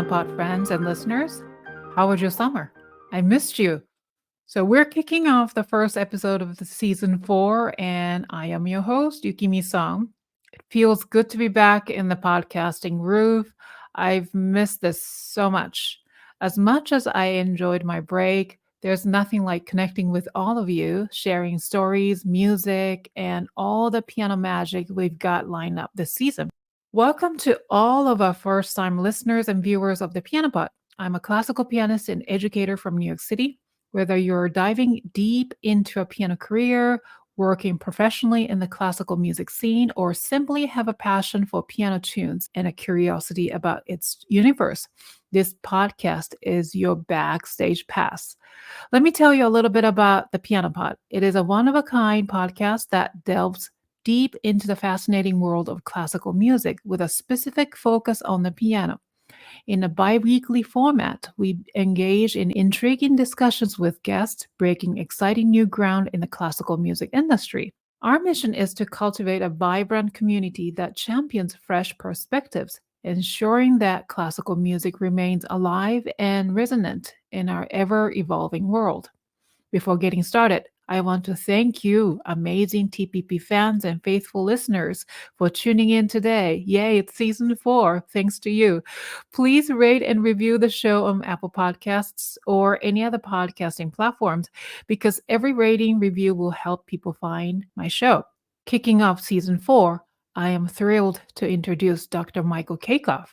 Pod friends and listeners. How was your summer? I missed you. So, we're kicking off the first episode of the season 4, and I am your host, Yukimi Song. It feels good to be back in the podcasting groove. I've missed this so much. As much as I enjoyed my break, there's nothing like connecting with all of you, sharing stories, music, and all the piano magic we've got lined up this season. Welcome to all of our first time listeners and viewers of the Piano Pod. I'm a classical pianist and educator from New York City. Whether you're diving deep into a piano career, working professionally in the classical music scene, or simply have a passion for piano tunes and a curiosity about its universe, this podcast is your backstage pass. Let me tell you a little bit about the Piano Pod. It is a one-of-a-kind podcast that delves deep into the fascinating world of classical music with a specific focus on the piano. In a bi-weekly format, we engage in intriguing discussions with guests, breaking exciting new ground in the classical music industry. Our mission is to cultivate a vibrant community that champions fresh perspectives, ensuring that classical music remains alive and resonant in our ever-evolving world. Before getting started, I want to thank you, amazing TPP fans and faithful listeners, for tuning in today. Yay, it's season 4, thanks to you. Please rate and review the show on Apple Podcasts or any other podcasting platforms because every rating review will help people find my show. Kicking off season 4, I am thrilled to introduce Dr. Michael Kaykov,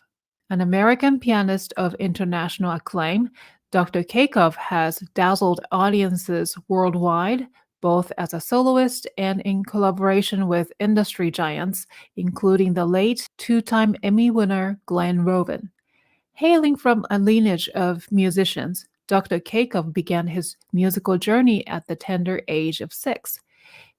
an American pianist of international acclaim. Dr. Kaykov has dazzled audiences worldwide, both as a soloist and in collaboration with industry giants, including the late two-time Emmy winner Glenn Roven. Hailing from a lineage of musicians, Dr. Kaykov began his musical journey at the tender age of 6.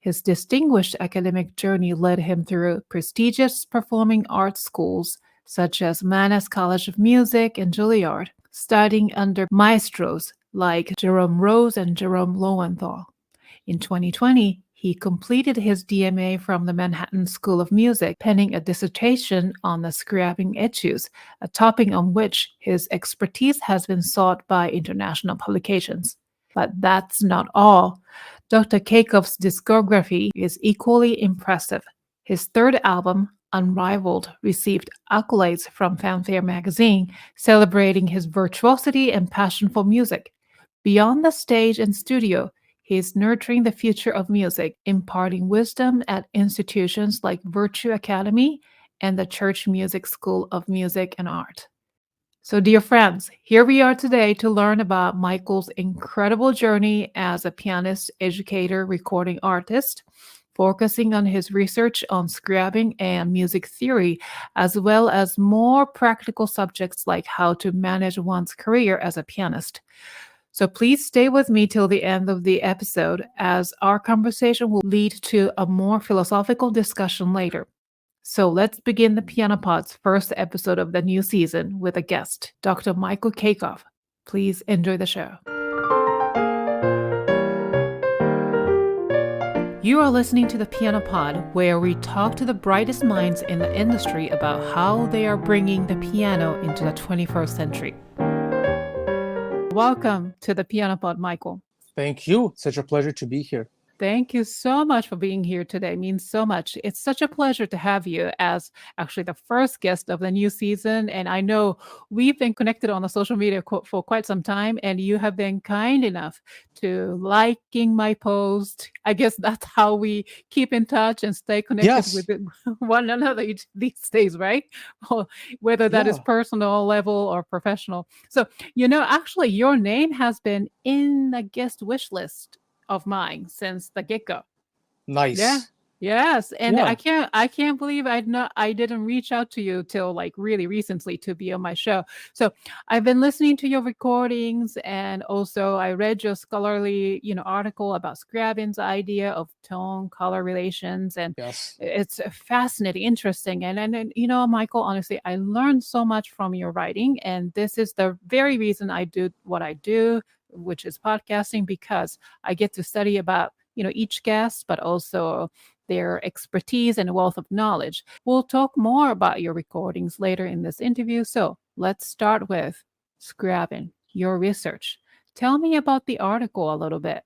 His distinguished academic journey led him through prestigious performing arts schools such as Mannes College of Music and Juilliard, studying under maestros like Jerome Rose and Jerome Lowenthal. In 2020, he completed his DMA from the Manhattan School of Music, penning a dissertation on the Scriabin etudes, a topic on which his expertise has been sought by international publications. But that's not all. Dr. Kaykov's discography is equally impressive. His third album, Unrivaled, received accolades from Fanfare magazine, celebrating his virtuosity and passion for music. Beyond the stage and studio, he is nurturing the future of music, imparting wisdom at institutions like Virtue Academy and the Church Music School of Music and Art. So, dear friends, here we are today to learn about Michael's incredible journey as a pianist, educator, recording artist, focusing on his research on Scriabin and music theory, as well as more practical subjects like how to manage one's career as a pianist. So please stay with me till the end of the episode, as our conversation will lead to a more philosophical discussion later. So let's begin the Piano Pod's first episode of the new season with a guest, Dr. Michael Kaykov. Please enjoy the show. You are listening to the Piano Pod, where we talk to the brightest minds in the industry about how they are bringing the piano into the 21st century. Welcome to the Piano Pod, Michael. Thank you. Such a pleasure to be here. Thank you so much for being here today. It means so much. It's such a pleasure to have you as actually the first guest of the new season. And I know we've been connected on the social media for quite some time, and you have been kind enough to liking my post. I guess that's how we keep in touch and stay connected with one another these days, right? Whether that is personal level or professional. So, actually your name has been in the guest wish list of mine since the get-go. Nice. Yeah. Yes. And I can't believe I didn't reach out to you till like really recently to be on my show. So I've been listening to your recordings, and also I read your scholarly, article about Scriabin's idea of tone color relations, and it's fascinating, interesting. And Michael, honestly, I learned so much from your writing, and this is the very reason I do what I do, which is podcasting, because I get to study about, each guest, but also their expertise and wealth of knowledge. We'll talk more about your recordings later in this interview. So Let's start with Scriabin, your research. Tell me about the article a little bit.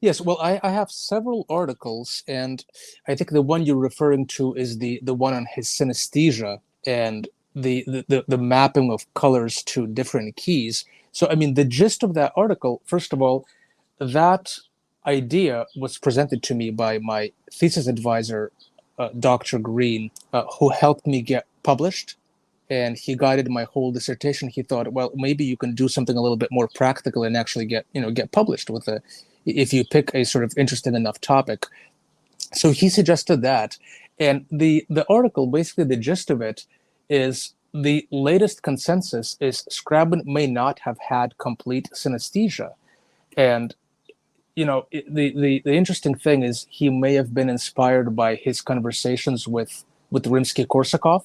Yes, well, I have several articles, and I think the one you're referring to is the one on his synesthesia and the mapping of colors to different keys. So, I mean, the gist of that article, first of all, that idea was presented to me by my thesis advisor, Dr. Green, who helped me get published. And he guided my whole dissertation. He thought, well, maybe you can do something a little bit more practical and actually get published with a, if you pick a sort of interesting enough topic. So he suggested that, and the article, basically the gist of it, is the latest consensus is Scriabin may not have had complete synesthesia, and the interesting thing is he may have been inspired by his conversations with Rimsky-Korsakov,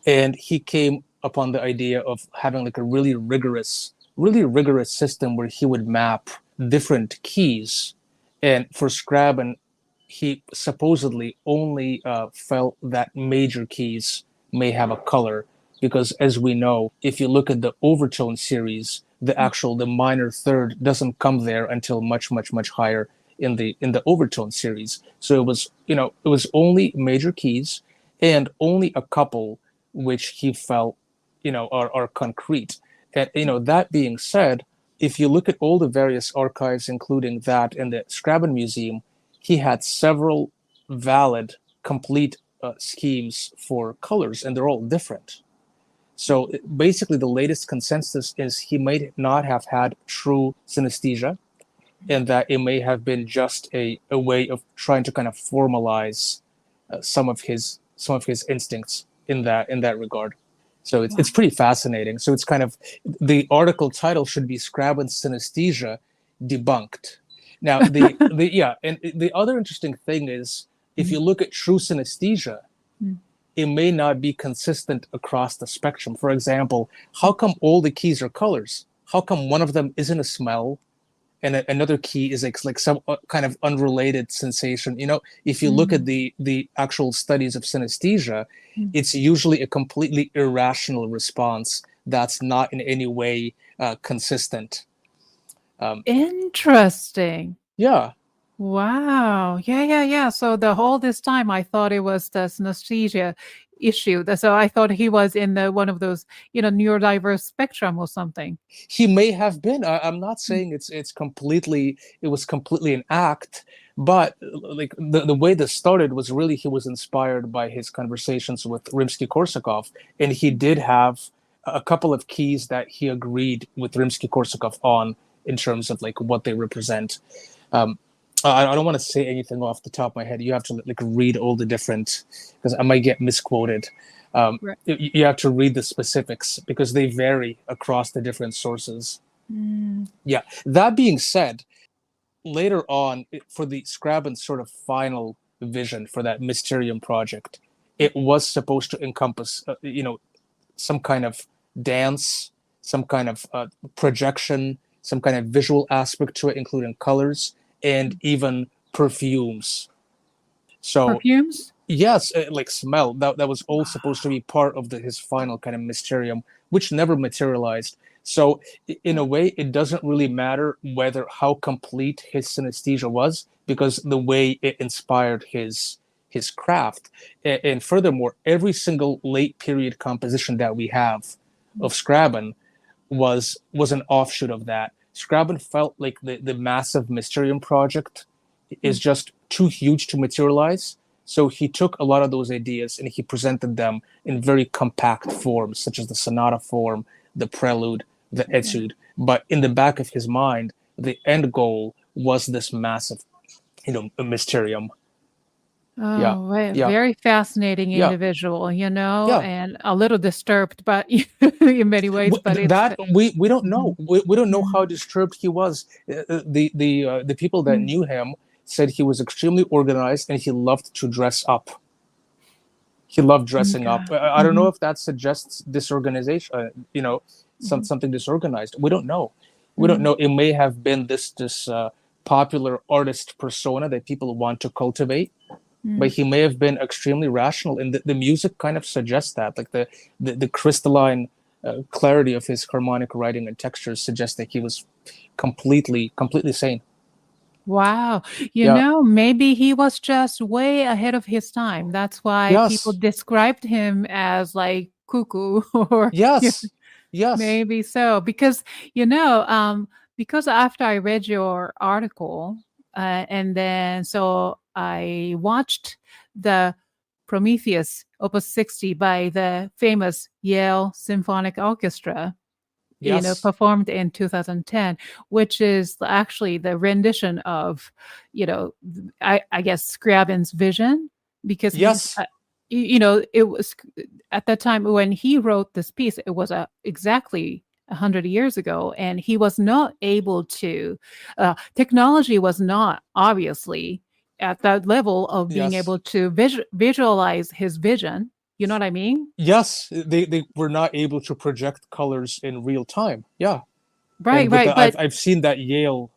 and he came upon the idea of having like a really rigorous system where he would map different keys. And for Scriabin, he supposedly only felt that major keys may have a color, because as we know, if you look at the overtone series, the minor third doesn't come there until much higher in the overtone series. So it was only major keys and only a couple which he felt are concrete. And that being said, if you look at all the various archives, including that in the Scriabin Museum, he had several valid, complete schemes for colors, and they're all different. So basically, the latest consensus is he may not have had true synesthesia, and that it may have been just a way of trying to kind of formalize some of his instincts in that regard. So it's pretty fascinating. So it's kind of, the article title should be Scriabin's Synesthesia Debunked. Now and the other interesting thing is, if you look at true synesthesia, it may not be consistent across the spectrum. For example, how come all the keys are colors? How come one of them isn't a smell and another key is like some kind of unrelated sensation? If you look at the actual studies of synesthesia, it's usually a completely irrational response that's not in any way consistent. Interesting. Yeah. Wow. Yeah. So the whole this time I thought it was the synesthesia issue. So I thought he was in the one of those, neurodiverse spectrum or something. He may have been. I'm not saying it was completely an act, but like the way this started was really he was inspired by his conversations with Rimsky-Korsakov, and he did have a couple of keys that he agreed with Rimsky-Korsakov on in terms of like what they represent. I don't want to say anything off the top of my head. You have to like read all the different, because I might get misquoted. Right. You have to read the specifics because they vary across the different sources. Yeah. That being said, later on, for the Scriabin sort of final vision for that Mysterium project, it was supposed to encompass, some kind of dance, some kind of projection, some kind of visual aspect to it, including colors and even perfumes. So perfumes? Yes, like smell. That was all supposed to be part of his final kind of mysterium, which never materialized. So in a way, it doesn't really matter how complete his synesthesia was, because the way it inspired his craft. And furthermore, every single late period composition that we have of Scriabin was an offshoot of that. Scriabin felt like the massive Mysterium project is just too huge to materialize. So he took a lot of those ideas and he presented them in very compact forms, such as the sonata form, the prelude, the etude. But in the back of his mind, the end goal was this massive, Mysterium. Oh, very fascinating individual, and a little disturbed, but in many ways. But we don't know. We don't know how disturbed he was. The people that knew him said he was extremely organized and he loved to dress up. He loved dressing up. I don't know if that suggests disorganization. Something disorganized. We don't know. We don't know. It may have been this popular artist persona that people want to cultivate. Mm. but he may have been extremely rational, and the music kind of suggests that, like the crystalline clarity of his harmonic writing and textures suggests that he was completely sane. Wow. Yeah. Maybe he was just way ahead of his time. That's why people Yes. described him as like cuckoo or Yes. Yes. maybe so. Because after I read your article, and then so I watched the Prometheus Opus 60 by the famous Yale Symphonic Orchestra, Yes. performed in 2010, which is actually the rendition of, I guess Scriabin's vision, because Yes. it was at that time when he wrote this piece, it was exactly 100 years ago, and he was not able to, technology was not obviously at that level of being Yes. able to visualize his vision. You know what I mean? Yes. They were not able to project colors in real time. Yeah. And Right, with right. the But I've seen that Yale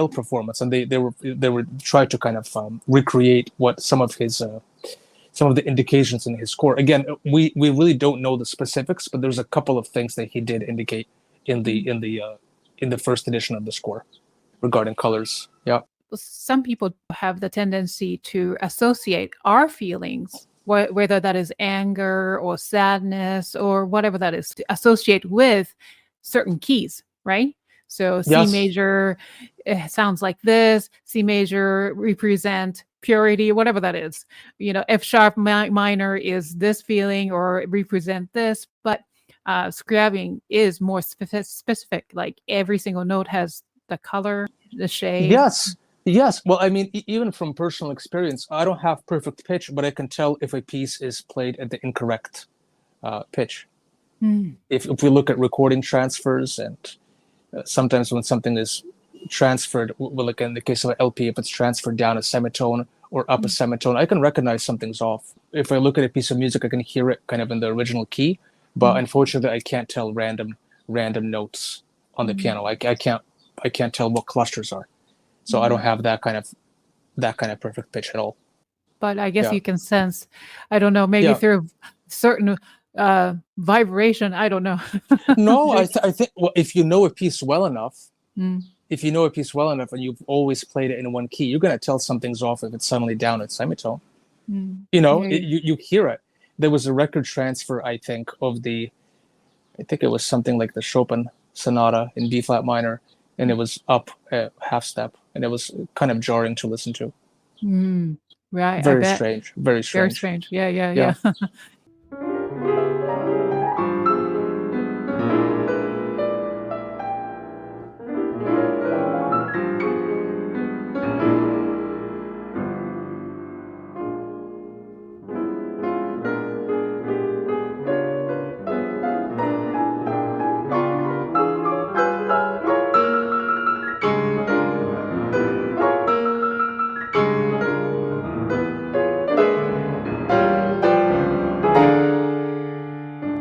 performance, and they were trying to kind of recreate what some of the indications in his score. Again, we really don't know the specifics, but there's a couple of things that he did indicate in the first edition of the score regarding colors. Yeah. some people have the tendency to associate our feelings, whether that is anger or sadness or whatever that is, to associate with certain keys, right? So C Yes. major sounds like this, C major represent purity, whatever that is. F sharp minor is this feeling or represent this, but Scriabin is more specific. Like every single note has the color, the shade. Yes. Yes. Well, I mean, even from personal experience, I don't have perfect pitch, but I can tell if a piece is played at the incorrect pitch. Mm. If we look at recording transfers, and sometimes when something is transferred, well, like in the case of an LP, if it's transferred down a semitone or up a semitone, I can recognize something's off. If I look at a piece of music, I can hear it kind of in the original key, but unfortunately, I can't tell random notes on the piano. I can't tell what clusters are, so I don't have that kind of perfect pitch at all. But I guess Yeah. you can sense, I don't know, maybe Yeah. through certain vibration. I don't know. No, I think, well, if you know a piece well enough, Mm. if you know a piece well enough and you've always played it in one key, you're going to tell something's off if it's suddenly down a semitone. Mm. Yeah. Yeah. You hear it. There was a record transfer, I think it was something like the Chopin Sonata in B flat minor, and it was up a half step, and it was kind of jarring to listen to. Mm. Right. I Very bet. strange. Very Very strange. strange. Yeah. Yeah. Yeah. Yeah.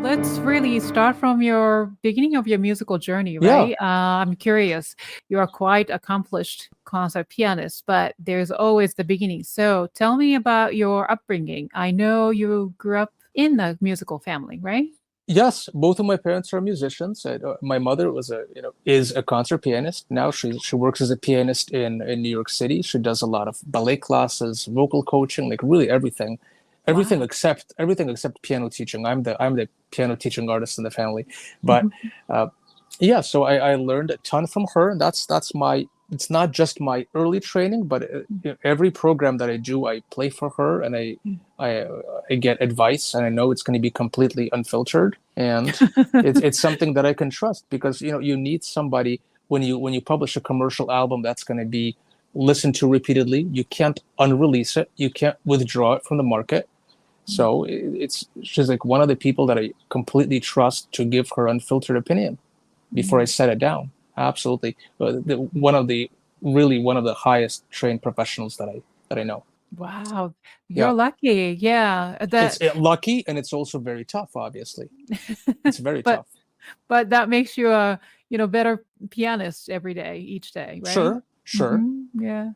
Let's really start from your beginning of your musical journey, Yeah. right? I'm curious. You are quite accomplished concert pianist, but there's always the beginning. So tell me about your upbringing. I know you grew up in a musical family, right? Yes, both of my parents are musicians. My mother is a concert pianist. Now she works as a pianist in New York City. She does a lot of ballet classes, vocal coaching, like really everything, Wow. everything except piano teaching. I'm the piano teaching artist in the family. But yeah, so I learned a ton from her, and that's my. It's not just my early training, but every program that I do, I play for her, and I, I get advice, and I know it's going to be completely unfiltered, and it's something that I can trust, because you need somebody when you publish a commercial album that's going to be listened to repeatedly. You can't unrelease it. You can't withdraw it from the market. So she's like one of the people that I completely trust to give her unfiltered opinion before I set it down. Absolutely, one of the highest trained professionals that I know. Wow. You're Yeah, lucky. Yeah. it's lucky, and it's also very tough. Obviously, it's very but tough. but that makes you a better pianist every day, each day, right? Sure, Sure. Yeah.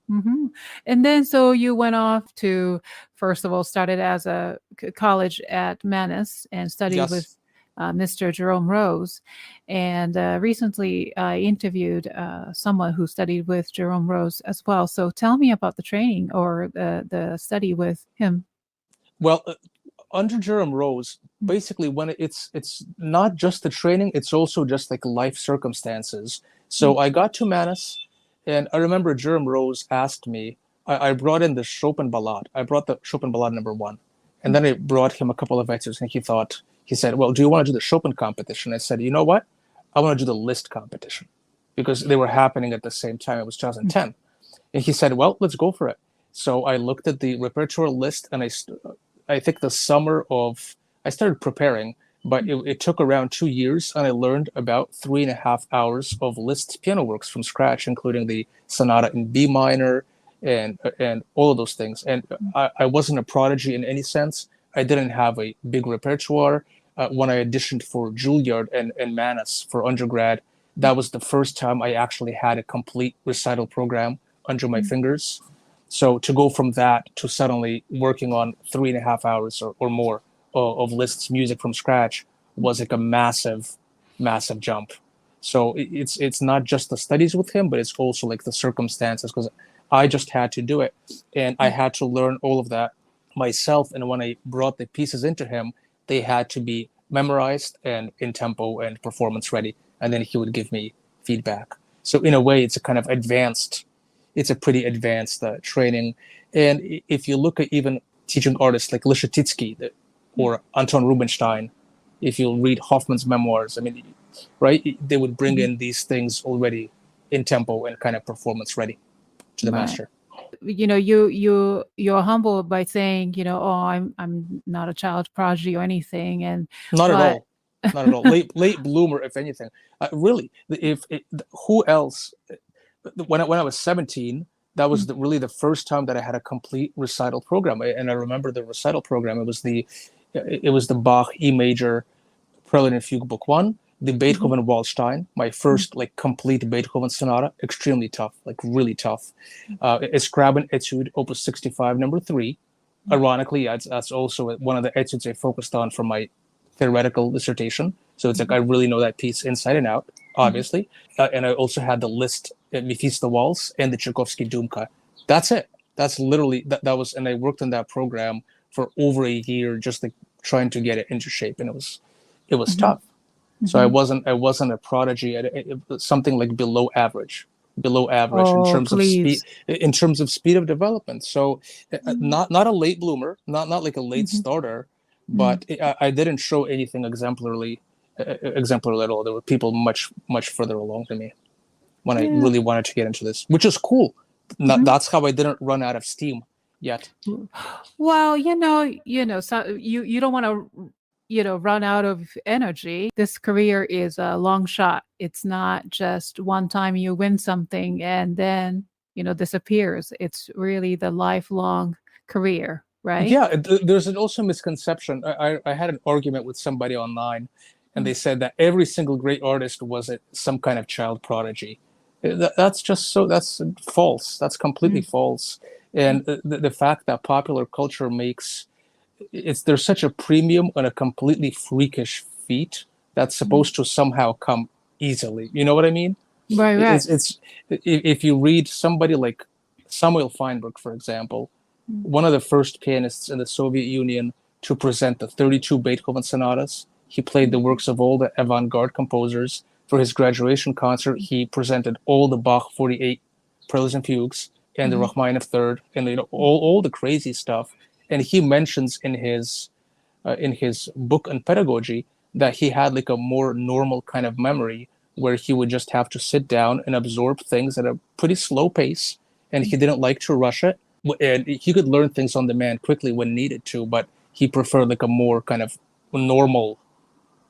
And then so you went off to, first of all, started as a college at Manus and studied Yes. with Mr. Jerome Rose. And recently I interviewed someone who studied with Jerome Rose as well. So tell me about the training or the study with him. Well, under Jerome Rose, basically when it's not just the training, it's also just like life circumstances. So I got to Manus, and I remember Jerome Rose asked me. I brought in the Chopin Ballade. I brought the Chopin Ballade #1, and then I brought him a couple of excerpts, and he said, "Well, do you want to do the Chopin competition?" I said, "You know what? I want to do the Liszt competition," because they were happening at the same time. It was 2010, and he said, "Well, let's go for it." So I looked at the repertoire list, and I think the summer of I started preparing, but it took around 2 years, and I learned about 3.5 hours of Liszt piano works from scratch, including the Sonata in B minor and all of those things. And I wasn't a prodigy in any sense. I didn't have a big repertoire. When I auditioned for Juilliard and Manus for undergrad, that was the first time I actually had a complete recital program under my fingers. So to go from that to suddenly working on 3.5 hours or more of Liszt's music from scratch was like a massive, massive jump. So it's not just the studies with him, but it's also like the circumstances, because I just had to do it, and I had to learn all of that myself. And when I brought the pieces into him, they had to be memorized and in tempo and performance ready, and then he would give me feedback. So in a way, it's a kind of advanced it's a pretty advanced training. And if you look at even teaching artists like Lishatitsky or Anton Rubinstein, if you read Hoffman's memoirs, I mean, right, they would bring in these things already in tempo and kind of performance ready to the Right. master. You know, you're humble by saying, you know, oh, I'm not a child prodigy or anything, and Not at but all. Not at all. Late bloomer, if anything. Really, who else? When I was 17, that was really the first time that I had a complete recital program. And I remember the recital program. It was the Bach E major Prelude and Fugue Book 1, the Beethoven Waldstein, my first like complete Beethoven sonata, extremely tough, like really tough. A Scriabin Etude, Opus 65, #3. Ironically, that's also one of the etudes I focused on for my theoretical dissertation. So it's like I really know that piece inside and out, obviously. And I also had the Liszt Mephisto Waltz and the Tchaikovsky Dumka. That's it. That's literally that was, and I worked on that program for over a year, just like trying to get it into shape, and it was tough. So I wasn't a prodigy. It was something like below average in oh, terms of speed, please. of development. So not a late bloomer, not like a late starter, but I didn't show anything exemplary at all. There were people much further along than me when I Yeah. really wanted to get into this, which is cool. That's how I didn't run out of steam yet. Well, so you don't want to, run out of energy. This career is a long shot. It's not just one time you win something and then, disappears. It's really the lifelong career, right? Yeah, there's also a misconception. I had an argument with somebody online, and they said that every single great artist was some kind of child prodigy. That's false. That's completely false. And the fact that popular culture there's such a premium on a completely freakish feat that's supposed to somehow come easily. You know what I mean? Right, right. It's if you read somebody like Samuel Feinberg, for example, one of the first pianists in the Soviet Union to present the 32 Beethoven sonatas. He played the works of all the avant-garde composers. For his graduation concert, he presented all the Bach 48 preludes and fugues and the Rachmaninoff third, and all the crazy stuff. And he mentions in his book on pedagogy that he had like a more normal kind of memory where he would just have to sit down and absorb things at a pretty slow pace, and he didn't like to rush it. And he could learn things on demand quickly when needed to, but he preferred like a more kind of normal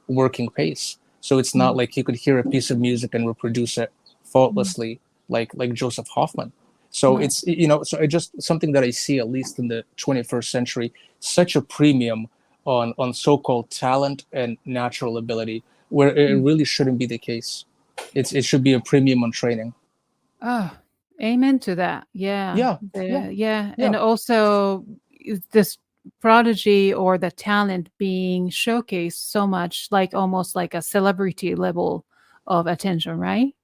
working pace. So it's not like he could hear a piece of music and reproduce it faultlessly like Joseph Hoffman. So Right. it's so it just something that I see at least in the 21st century, such a premium on so-called talent and natural ability, where it really shouldn't be the case. It should be a premium on training. Oh, Amen to that. Yeah. Yeah, yeah, Yeah. yeah. And also this prodigy or the talent being showcased so much, like almost like a celebrity level of attention, right?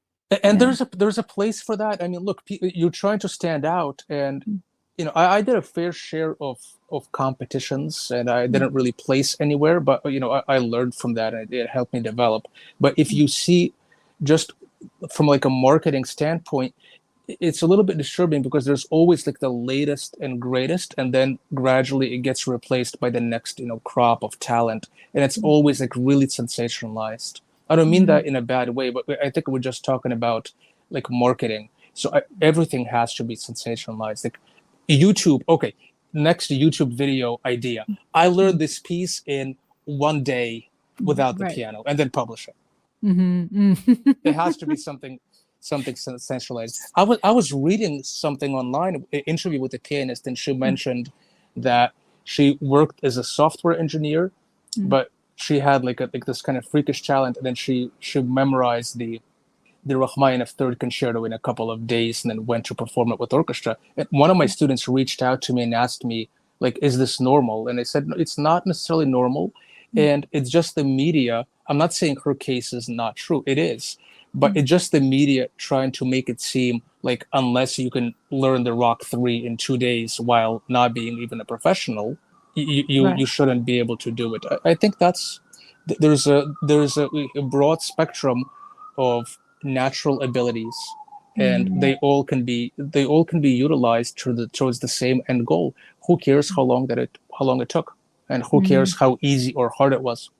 And Yeah. there's a place for that. I mean, look, you're trying to stand out, and Mm, I did a fair share of competitions, and I mm, didn't really place anywhere, but I learned from that, and it helped me develop. But if mm, you see, just from like a marketing standpoint, it's a little bit disturbing because there's always like the latest and greatest, and then gradually it gets replaced by the next crop of talent, and it's mm, always like really sensationalized. I don't mean mm, that in a bad way, but I think we're just talking about like marketing. So everything has to be sensationalized. Like YouTube, okay, next YouTube video idea. I learned mm, this piece in 1 day without the right. piano, and then publish it. Mm-hmm. It has to be something centralized. I was reading something online, an interview with a pianist, and she mentioned that she worked as a software engineer, but she had like this kind of freakish talent, and then she memorized the Rachmaninoff Third Concerto in a couple of days, and then went to perform it with orchestra. And one of my students reached out to me and asked me, like, "Is this normal?" And I said, "No, it's not necessarily normal, and it's just the media." I'm not saying her case is not true; it is, but it's just the media trying to make it seem like unless you can learn the Rock 3 in 2 days while not being even a professional, you Right. shouldn't be able to do it. I think there's a broad spectrum of natural abilities, and Mm, they all can be utilized towards the same end goal. Who cares how long it took, and who mm. cares how easy or hard it was?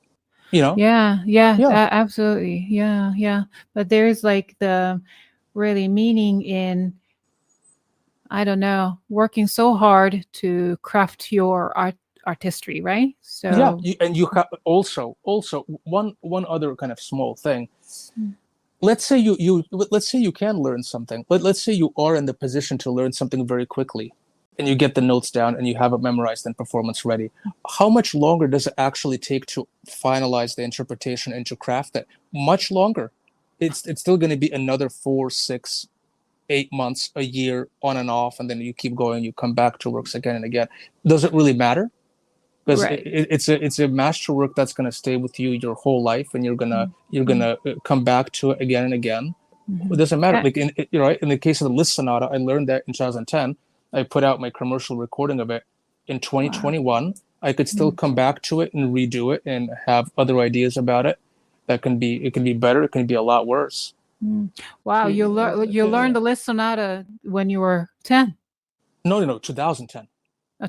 You know? Yeah, Yeah, absolutely. Yeah. But there's like the really meaning in, I don't know, working so hard to craft your artistry, right? yeah. So, And you have also one other kind of small thing. mm, Let's say you can learn something. Let's say you are in the position to learn something very quickly, and you get the notes down and you have it memorized and performance ready. How much longer does it actually take to finalize the interpretation and to craft it? Much longer. It's still going to be another 4, 6, 8 months, a year, on and off, and then you keep going. You come back to works again and again. Does it really matter? Because right. it's a masterwork that's going to stay with you your whole life, and you're gonna Mm, you're mm, gonna come back to it again and again. It mhm. doesn't matter. Yeah. Like in the case of the Liszt Sonata, I learned that in 2010. I put out my commercial recording of it in Wow. 2021. I could still Mm, come back to it and redo it and have other ideas about it. It can be better. It can be a lot worse. mm. Wow, you learned Yeah. the Liszt Sonata when you were 10. No, 2010.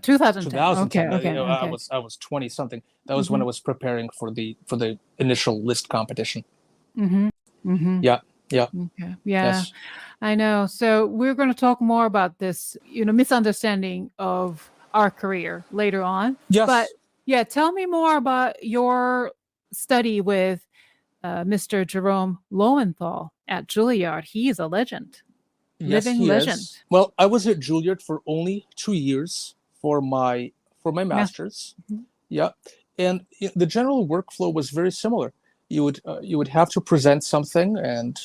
2010. Okay, 2010. okay, okay. I was 20 something. That was when Mhm. I was preparing for the initial Liszt competition. Mhm. Mhm. Yeah, yeah, Okay. Yeah. yes, I know. So we're going to talk more about this, misunderstanding of our career later on. But yes, yeah, tell me more about your study with Mr. Jerome Lowenthal at Juilliard. He is a legend, yes. living He legend. is. Well, I was at Juilliard for only 2 years for my Mas- master's. Mhm. Yeah, and the general workflow was very similar. You would have to present something, and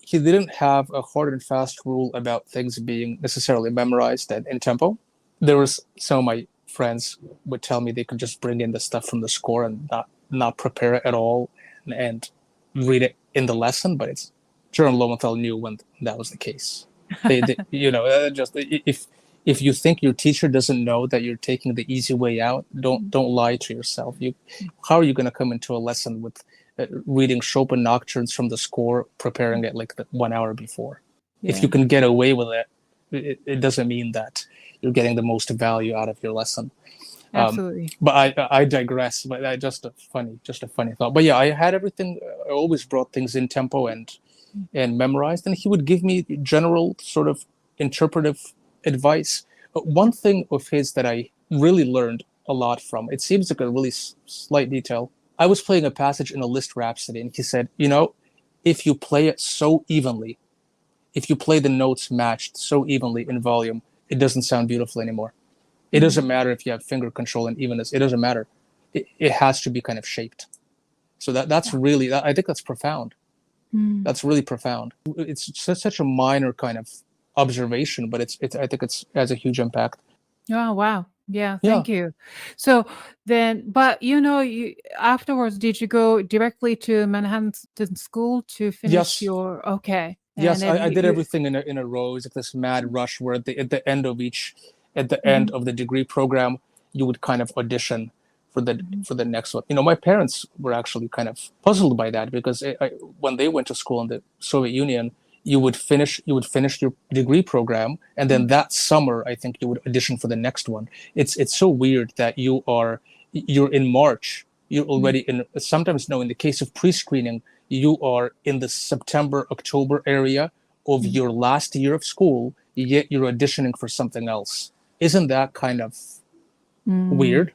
he didn't have a hard and fast rule about things being necessarily memorized and in tempo. There was some of my friends would tell me they could just bring in the stuff from the score and not prepare it at all, and read it in the lesson. But it's Jerome Lowenthal knew when that was the case. Just if you think your teacher doesn't know that you're taking the easy way out, don't lie to yourself. How are you going to come into a lesson with reading Chopin nocturnes from the score, preparing it like 1 hour before? If you Yeah, can get away with it doesn't mean that you're getting the most value out of your lesson. Um, absolutely. but I digress. But just a funny thought. But yeah, I had everything. I always brought things in tempo and memorized, and he would give me general sort of interpretive advice. But one thing of his that I really learned a lot from, it seems like a really slight detail. I was playing a passage in a Liszt Rhapsody, and he said, if you play it so evenly, if you play the notes matched so evenly in volume, it doesn't sound beautiful anymore. It Mm, doesn't matter if you have finger control and evenness. It doesn't matter. It has to be kind of shaped. So that's yeah. really, I think that's profound. Mm, That's really profound. It's such a minor kind of observation, but it's I think it has a huge impact. Oh, wow. Yeah, Yeah. thank you. So then, but you afterwards, did you go directly to Manhattan School to finish Yes. your okay? And Yes, then I did you everything in a row. It's like this mad rush where at the end Mhm, of the degree program, you would kind of audition mhm, for the next one. My parents were actually kind of puzzled by that because when they went to school in the Soviet Union, you would finish your degree program, and then mhm, that summer, I think you would audition for the next one. It's so weird that you're in March, you're mhm, already in. Sometimes, no, in the case of pre-screening, you are in the September, October area of mhm, your last year of school, yet you're auditioning for something else. Isn't that kind of mm, weird?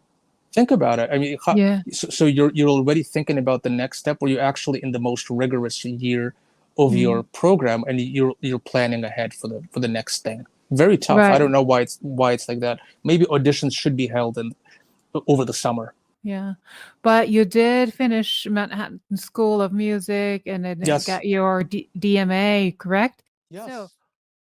Think about it. I mean, yeah, so you're already thinking about the next step, where you're actually in the most rigorous year of your mm, program, and you're planning ahead for the next thing. Very tough. I right. don't know why it's like that. Maybe auditions should be held over the summer. Yeah. But you did finish Manhattan School of Music and then Yes. got your DMA, correct? So Yes.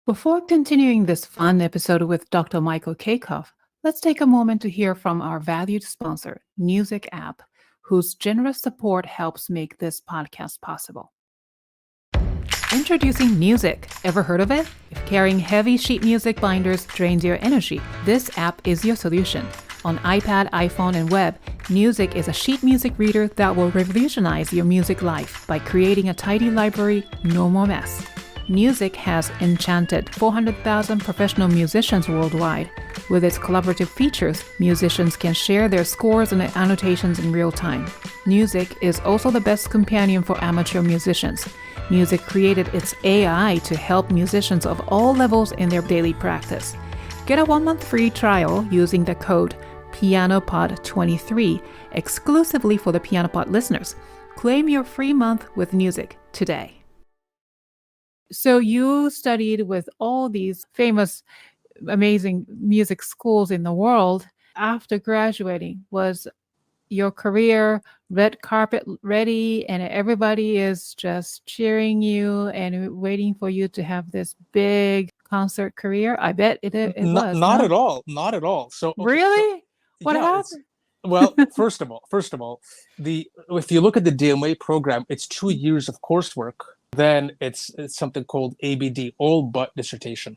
before continuing this fun episode with Dr. Michael Kaykov, let's take a moment to hear from our valued sponsor, Newzik app, whose generous support helps make this podcast possible. Introducing Newzik. Ever heard of it? If carrying heavy sheet music binders drains your energy, this app is your solution. On iPad, iPhone, and web, Newzik is a sheet music reader that will revolutionize your music life by creating a tidy library, no more mess. Newzik has enchanted 400,000 professional musicians worldwide. With its collaborative features, musicians can share their scores and annotations in real time. Newzik is also the best companion for amateur musicians. Newzik created its AI to help musicians of all levels in their daily practice. Get a 1-month free trial using the code PianoPod23 exclusively for the PianoPod listeners. Claim your free month with Newzik today. So you studied with all these famous, amazing music schools in the world. After graduating, was your career red carpet ready and everybody is just cheering you and waiting for you to have this big concert career? I bet it was, Not huh? at all. Not at all. So okay. So Really? What yeah, it's happened? well. First of all, the if you look at the DMA program, it's 2 years of coursework. Then it's something called ABD, all but dissertation.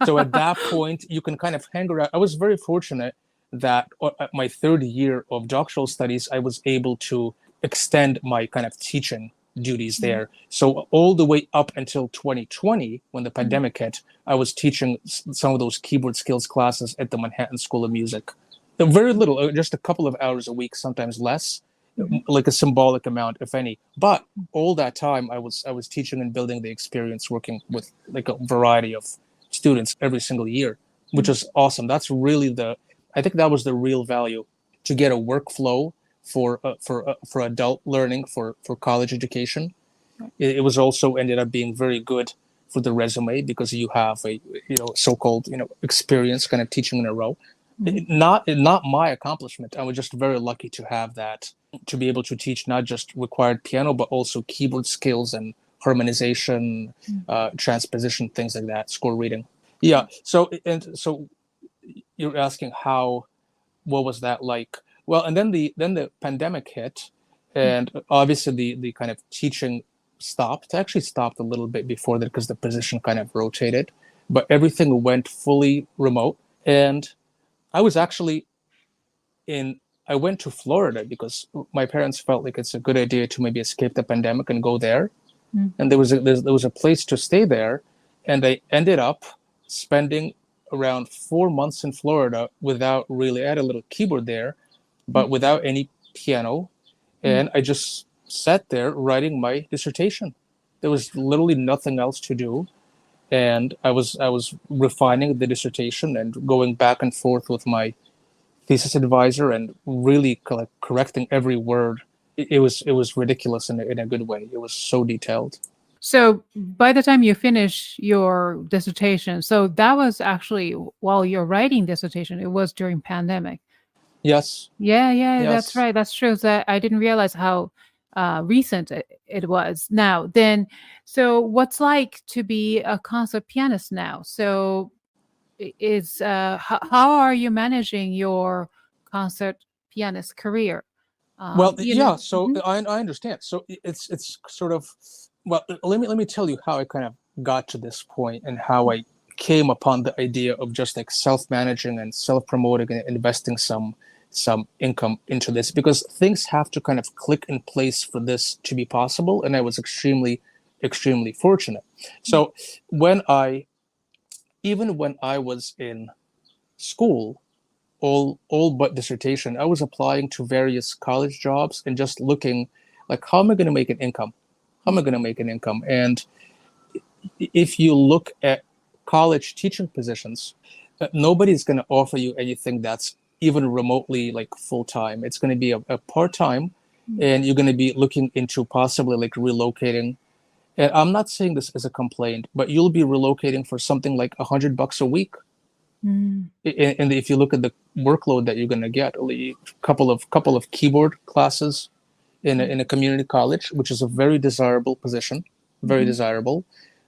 So at that point, you can kind of hang around. I was very fortunate that at my third year of doctoral studies, I was able to extend my kind of teaching duties Mm, there. So all the way up until 2020, when the mm, pandemic hit, I was teaching some of those keyboard skills classes at the Manhattan School of Music. Very little, just a couple of hours a week, sometimes less, mhm, like a symbolic amount, if any. But all that time, I was teaching and building the experience, working with like a variety of students every single year, which mm, is awesome. That's really I think that was the real value, to get a workflow for adult learning, for college education. right, It was also ended up being very good for the resume, because you have a so-called experience kind of teaching in a row. mhm, Not my accomplishment. I was just very lucky to have that, to be able to teach not just required piano but also keyboard skills and harmonization, mm, transposition, things like that, score reading. Yeah. So you're asking what was that like? Well, and then the pandemic hit, mm, and obviously the kind of teaching stopped. Actually, stopped a little bit before that, because the position kind of rotated, but everything went fully remote. And I was actually in. I went to Florida because my parents felt like it's a good idea to maybe escape the pandemic and go there. mm, And there was a place to stay there, and I ended up spending around 4 months in Florida without really. I had a little keyboard there, mm, but without any piano, mm. and I just sat there writing my dissertation. There was literally nothing else to do, and I was refining the dissertation and going back and forth with my thesis advisor, and really like correcting every word. It was ridiculous in a good way. It was so detailed. So by the time you finish your dissertation, so that was actually while you're writing dissertation, it was during pandemic. Yes, Yeah, yeah, that's yes. right. That's true. So I didn't realize how recent it was. Now, then, so what's like to be a concert pianist now? So, how are you managing your concert pianist career? Well, You know, yeah. So mhm, I understand. So it's sort of, well. Let me tell you how I kind of got to this point and how I came upon the idea of just like self-managing and self-promoting and investing some income into this, because things have to kind of click in place for this to be possible. And I was extremely fortunate. So when I even when I was in school, all but dissertation, I was applying to various college jobs and just looking like, how am I going to make an income? How am I going to make an income? And if you look at college teaching positions, nobody's going to offer you anything that's even remotely like full time. It's going to be a part time, and you're going to be looking into possibly like relocating. And I'm not saying this as a complaint, but you'll be relocating for something like $100 a week. mm, And if you look at the workload that you're going to get, a couple of keyboard classes in a community college, which is a very desirable position, very mhm, desirable,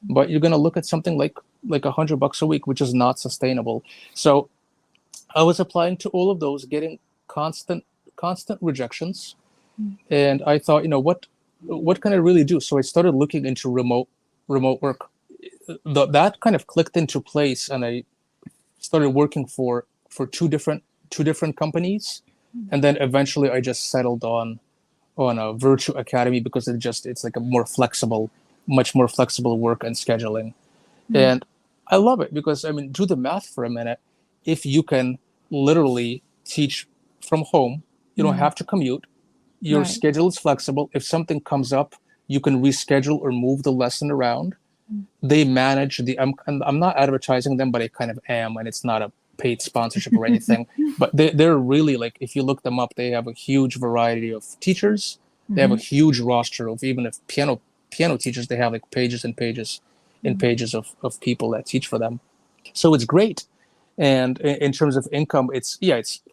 but you're going to look at something like $100 a week, which is not sustainable. So I was applying to all of those, getting constant rejections, mm, and I thought, what can I really do? So I started looking into remote work. That kind of clicked into place, and I started working for two different companies, and then eventually I just settled on a virtual academy because it's like a much more flexible work and scheduling. mm, And I love it because, I mean, do the math for a minute. If you can literally teach from home, you don't mm, have to commute. Your right. schedule is flexible. If something comes up, you can reschedule or move the lesson around. Mm, They manage I'm not advertising them, but I kind of am, and it's not a paid sponsorship or anything. But they're really, like, if you look them up, they have a huge variety of teachers. They have a mhm, huge roster of, even if piano teachers, they have like pages and pages and mm, pages of people that teach for them. So it's great. And in terms of income, it's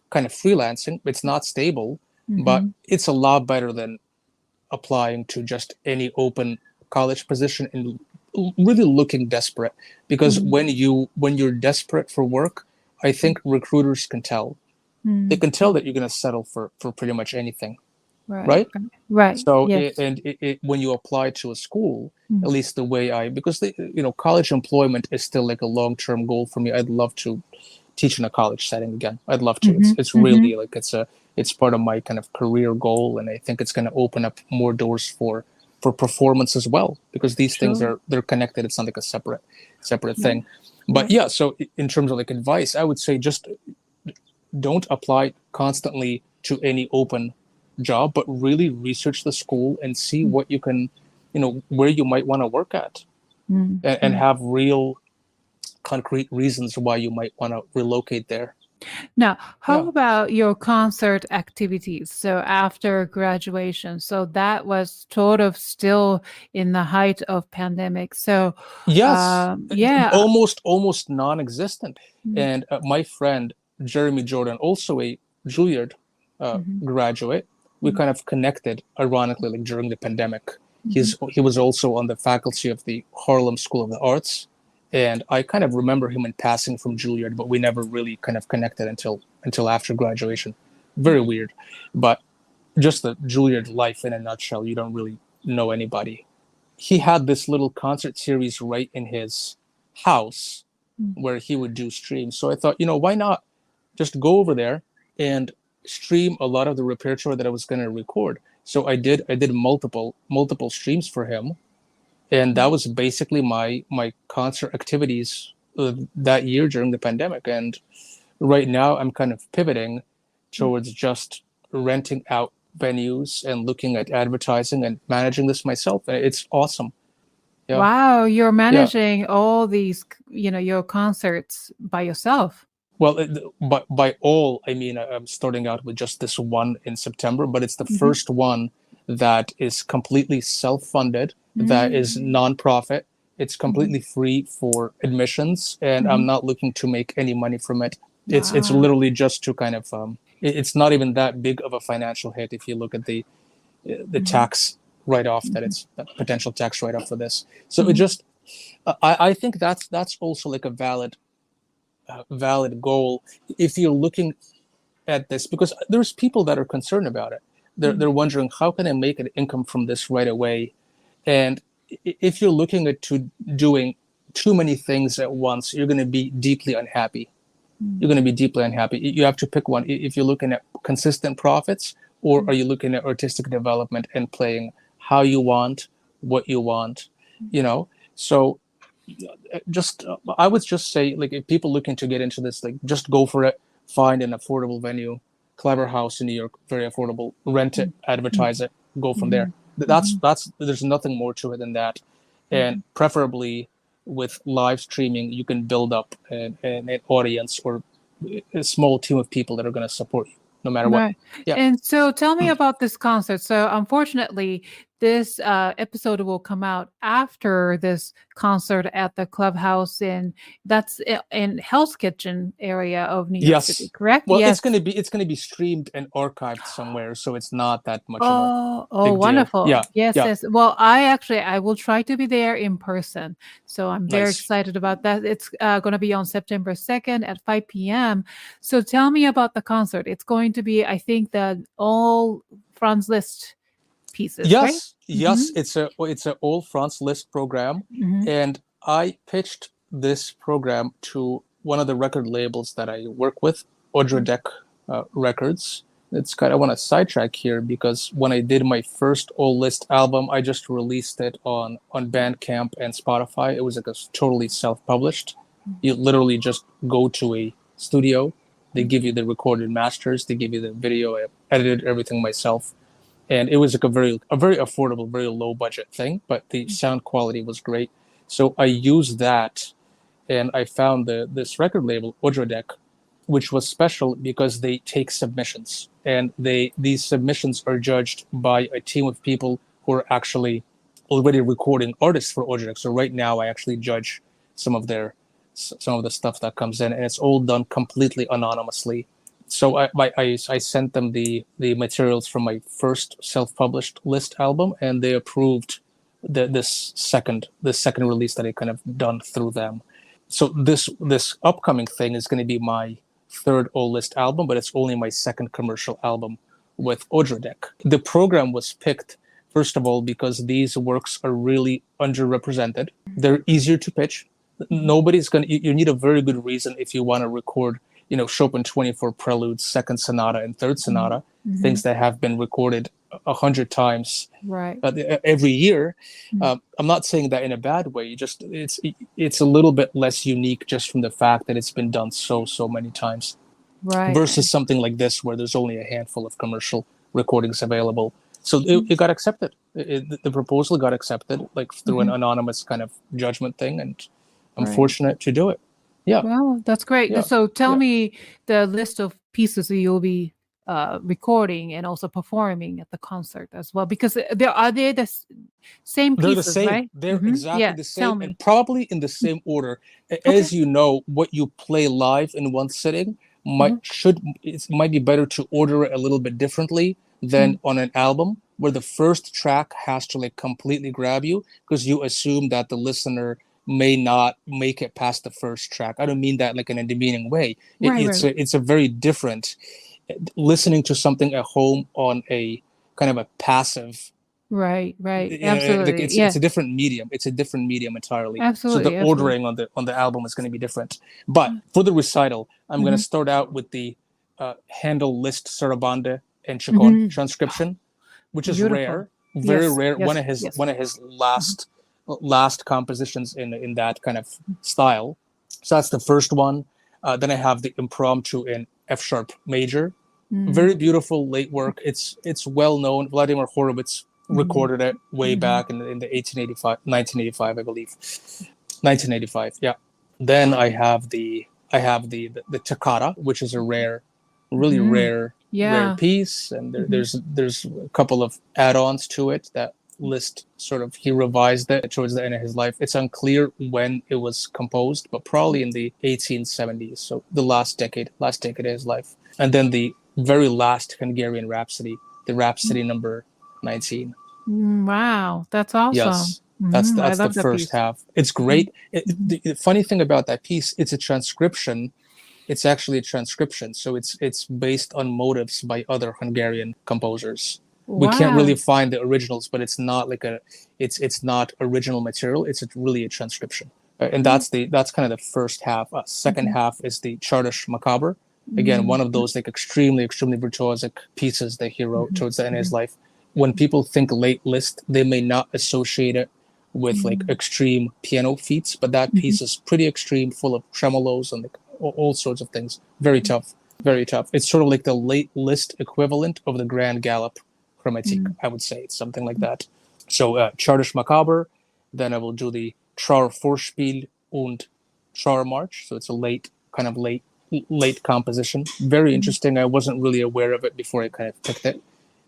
kind of freelancing. It's not stable, but mhm, it's a lot better than applying to just any open college position and really looking desperate. Because mhm, when you're desperate for work, I think recruiters can tell. They mm, can tell that you're going to settle for pretty much anything, right. right? Right. Right. So Yes. when you apply to a school, Mm, at least the way because college employment is still like a long-term goal for me. I'd love to teach in a college setting again. I'd love to. It's mhm, it's mhm, really like it's part of my kind of career goal, and I think it's going to open up more doors for performance as well, because these things sure. they're connected. It's not like a separate Right. thing. But Right. yeah, so in terms of like advice, I would say just don't apply constantly to any open job, but really research the school and see Mm, what you can, where you might want to work at, mm, and mm. have real concrete reasons why you might want to relocate there. Now, Yeah. how about your concert activities? So after graduation, so that was sort of still in the height of pandemic. So, Yes, yeah. almost non-existent. Mm, And my friend Jeremy Jordan, also a Juilliard mhm, graduate, we mm, kind of connected, ironically, like during the pandemic. mhm, He was also on the faculty of the Harlem School of the Arts, and I kind of remember him in passing from Juilliard, but we never really kind of connected until after graduation. Very weird, but just the Juilliard life in a nutshell. You don't really know anybody. He had this little concert series right in his house mm, where he would do streams. So I thought, why not just go over there and stream a lot of the repertoire that I was going to record. So I did multiple streams for him, and that mm. was basically my concert activities that year during the pandemic. And right now I'm kind of pivoting Mm. towards just renting out venues and looking at advertising and managing this myself. And it's awesome. Yeah. Wow, you're Yeah. managing all these, your concerts by yourself. Well, but by all, I mean, I'm starting out with just this one in September, but it's the Mhm, first one that is completely self-funded, that is mm, nonprofit. It's mhm, completely free for admissions, and I'm mhm. not looking to make any money from it. It's Wow. literally just to kind of it's not even that big of a financial hit if you look at the tax write-off that it's a potential tax write-off for this. So it just, I think that's also like a valid goal if you're looking at this, because there's people that are concerned about it. They're wondering, how can I make an income from this right away? And if you're looking at doing too many things at once, you're going to be deeply unhappy. You're going to be deeply unhappy. You have to pick one. If you're looking at consistent profits, or are you looking at artistic development and playing how you want, what you want, So just, I would just say, like, if people looking to get into this, like, just go for it. Find an affordable venue, Clever House in New York, very affordable. Rent it, advertise it, go from there. That's there's nothing more to it than that. And preferably with live streaming, you can build up an audience or a small team of people that are going to support you no matter what. Right. Yeah. And so tell me about this concert. So unfortunately, this episode will come out after this concert at the clubhouse that's in Hell's Kitchen area of New York City, correct? Well, yes. it's gonna be streamed and archived somewhere, so it's not that much of a big wonderful. deal. Yeah. Yes. Well, I will try to be there in person. So I'm very Nice. excited about that. It's going to be on September 2nd at 5 p.m. So tell me about the concert. It's going to be, I think, the all Franz Liszt pieces, right? Yes, it's a all Franz Liszt program, and I pitched this program to one of the record labels that I work with, Odradek Records. It's kind of, I want to sidetrack here, because when I did my first All-Liszt album, I just released it on Bandcamp and Spotify. It was like a totally self-published. You literally just go to a studio, they give you the recorded masters, they give you the video. I edited everything myself. And it was like a very affordable, very low budget thing, but the sound quality was great. So I used that, and I found this record label, Odradek, which was special because they take submissions, and these submissions are judged by a team of people who are actually already recording artists for Odradek. So right now, I actually judge some of the stuff that comes in, and it's all done completely anonymously. So I sent them the materials from my first self-published Liszt album, and they approved this second release that I kind of done through them. So this upcoming thing is going to be my third All-Liszt album, but it's only my second commercial album with Odradek. The program was picked, first of all, because these works are really underrepresented. They're easier to pitch. Nobody's going to, you need a very good reason if you want to record, Chopin 24 Preludes, Second Sonata, and Third Sonata, things that have been recorded 100 times every year. I'm not saying that in a bad way. Just it's a little bit less unique just from the fact that it's been done so many times, versus something like this where there's only a handful of commercial recordings available. So it got accepted. The proposal got accepted, like through an anonymous kind of judgment thing, and I'm fortunate to do it. Yeah. Wow, that's great. Yeah. So tell me the list of pieces that you'll be recording and also performing at the concert as well, because are they the same pieces? They're the same. Right? They're exactly the same, Tell me. and probably in the same order. As you know, what you play live in one sitting it might be better to order it a little bit differently than on an album, where the first track has to like completely grab you, because you assume that the listener may not make it past the first track. I don't mean that like in a demeaning way. It's a very different listening to something at home on a kind of a passive. Right. Absolutely. It's a different medium. It's a different medium entirely. Absolutely. So the ordering on the album is going to be different. But for the recital, I'm going to start out with the Handel Liszt Sarabande and Chacon transcription, which is rare, very rare. One of his last compositions in that kind of style. So that's the first one. Then I have the impromptu in F sharp major, very beautiful late work. It's well known. Vladimir Horowitz recorded it way back in the 1985, I believe. 1985, yeah. Then I have the toccata, which is a rare piece, and there's a couple of add-ons to it that Liszt he revised it towards the end of his life. It's unclear when it was composed, but probably in the 1870s, so the last decade of his life. And then the very last Hungarian Rhapsody, the Rhapsody number 19. Wow, that's awesome. Yes, I that's the love that first piece. half. It's Mhm, great. mhm. The funny thing about that piece, it's a transcription. It's actually a transcription, so it's based on motives by other Hungarian composers. We can't Wow. really find the originals, but it's not like it's not original material. It's really a transcription, and Mm, that's kind of the first half. Second mhm, half is the Chartish Macabre. Again, mhm, one of those like extremely virtuosic pieces that he wrote mhm, towards the end of his mhm, life. When people think late Liszt, they may not associate it with like mhm, extreme piano feats, but that mhm, piece is pretty extreme, full of tremolos and like all sorts of things. Very tough, very tough. It's sort of like the late Liszt equivalent of the Grand Galop Chromatique, mhm, I would say. It's something like that. So Chartisch Macabre, then I will do the Trauer Vorspiel und Trauer March. So it's a late composition. Very mhm, interesting. I wasn't really aware of it before I kind of picked it.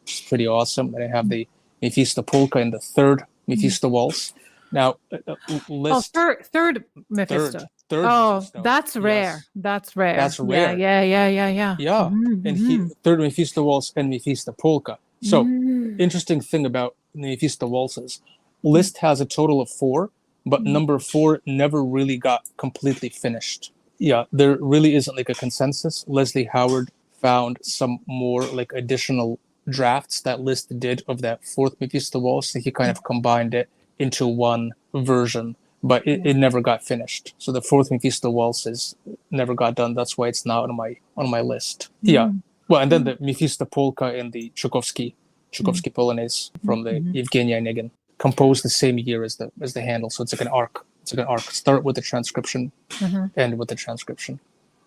It's pretty awesome. And I have the Mephisto Polka in the third mhm. Mephisto Waltz. Now, Oh, Liszt, third third, Mephisto. third Oh, Mephisto. that's rare. Yes, That's rare. that's Yeah, rare. yeah, yeah, yeah, yeah. Yeah, and he Mhm, third Mephisto Waltz and Mephisto Polka. So, mhm, interesting thing about Mephisto Waltzes, mhm, Liszt has a total of 4, but mhm, number 4 never really got completely finished. Yeah, there really isn't like a consensus. Leslie Howard found some more like additional drafts that Liszt did of that fourth Mephisto Waltz, and he kind mhm. of combined it into one version, but Yeah. it never got finished. So the fourth Mephisto Waltz is never got done. That's why it's not on my list. Yeah. Mhm, Well, and then mhm, the Mephisto Polka and the mhm, Tchaikovsky Polonaise mhm, from the mhm. Yevgeny Onegin, composed the same year as the Handel. So it's like an arc. It's like an arc. Start with the transcription, Mhm. end with the transcription.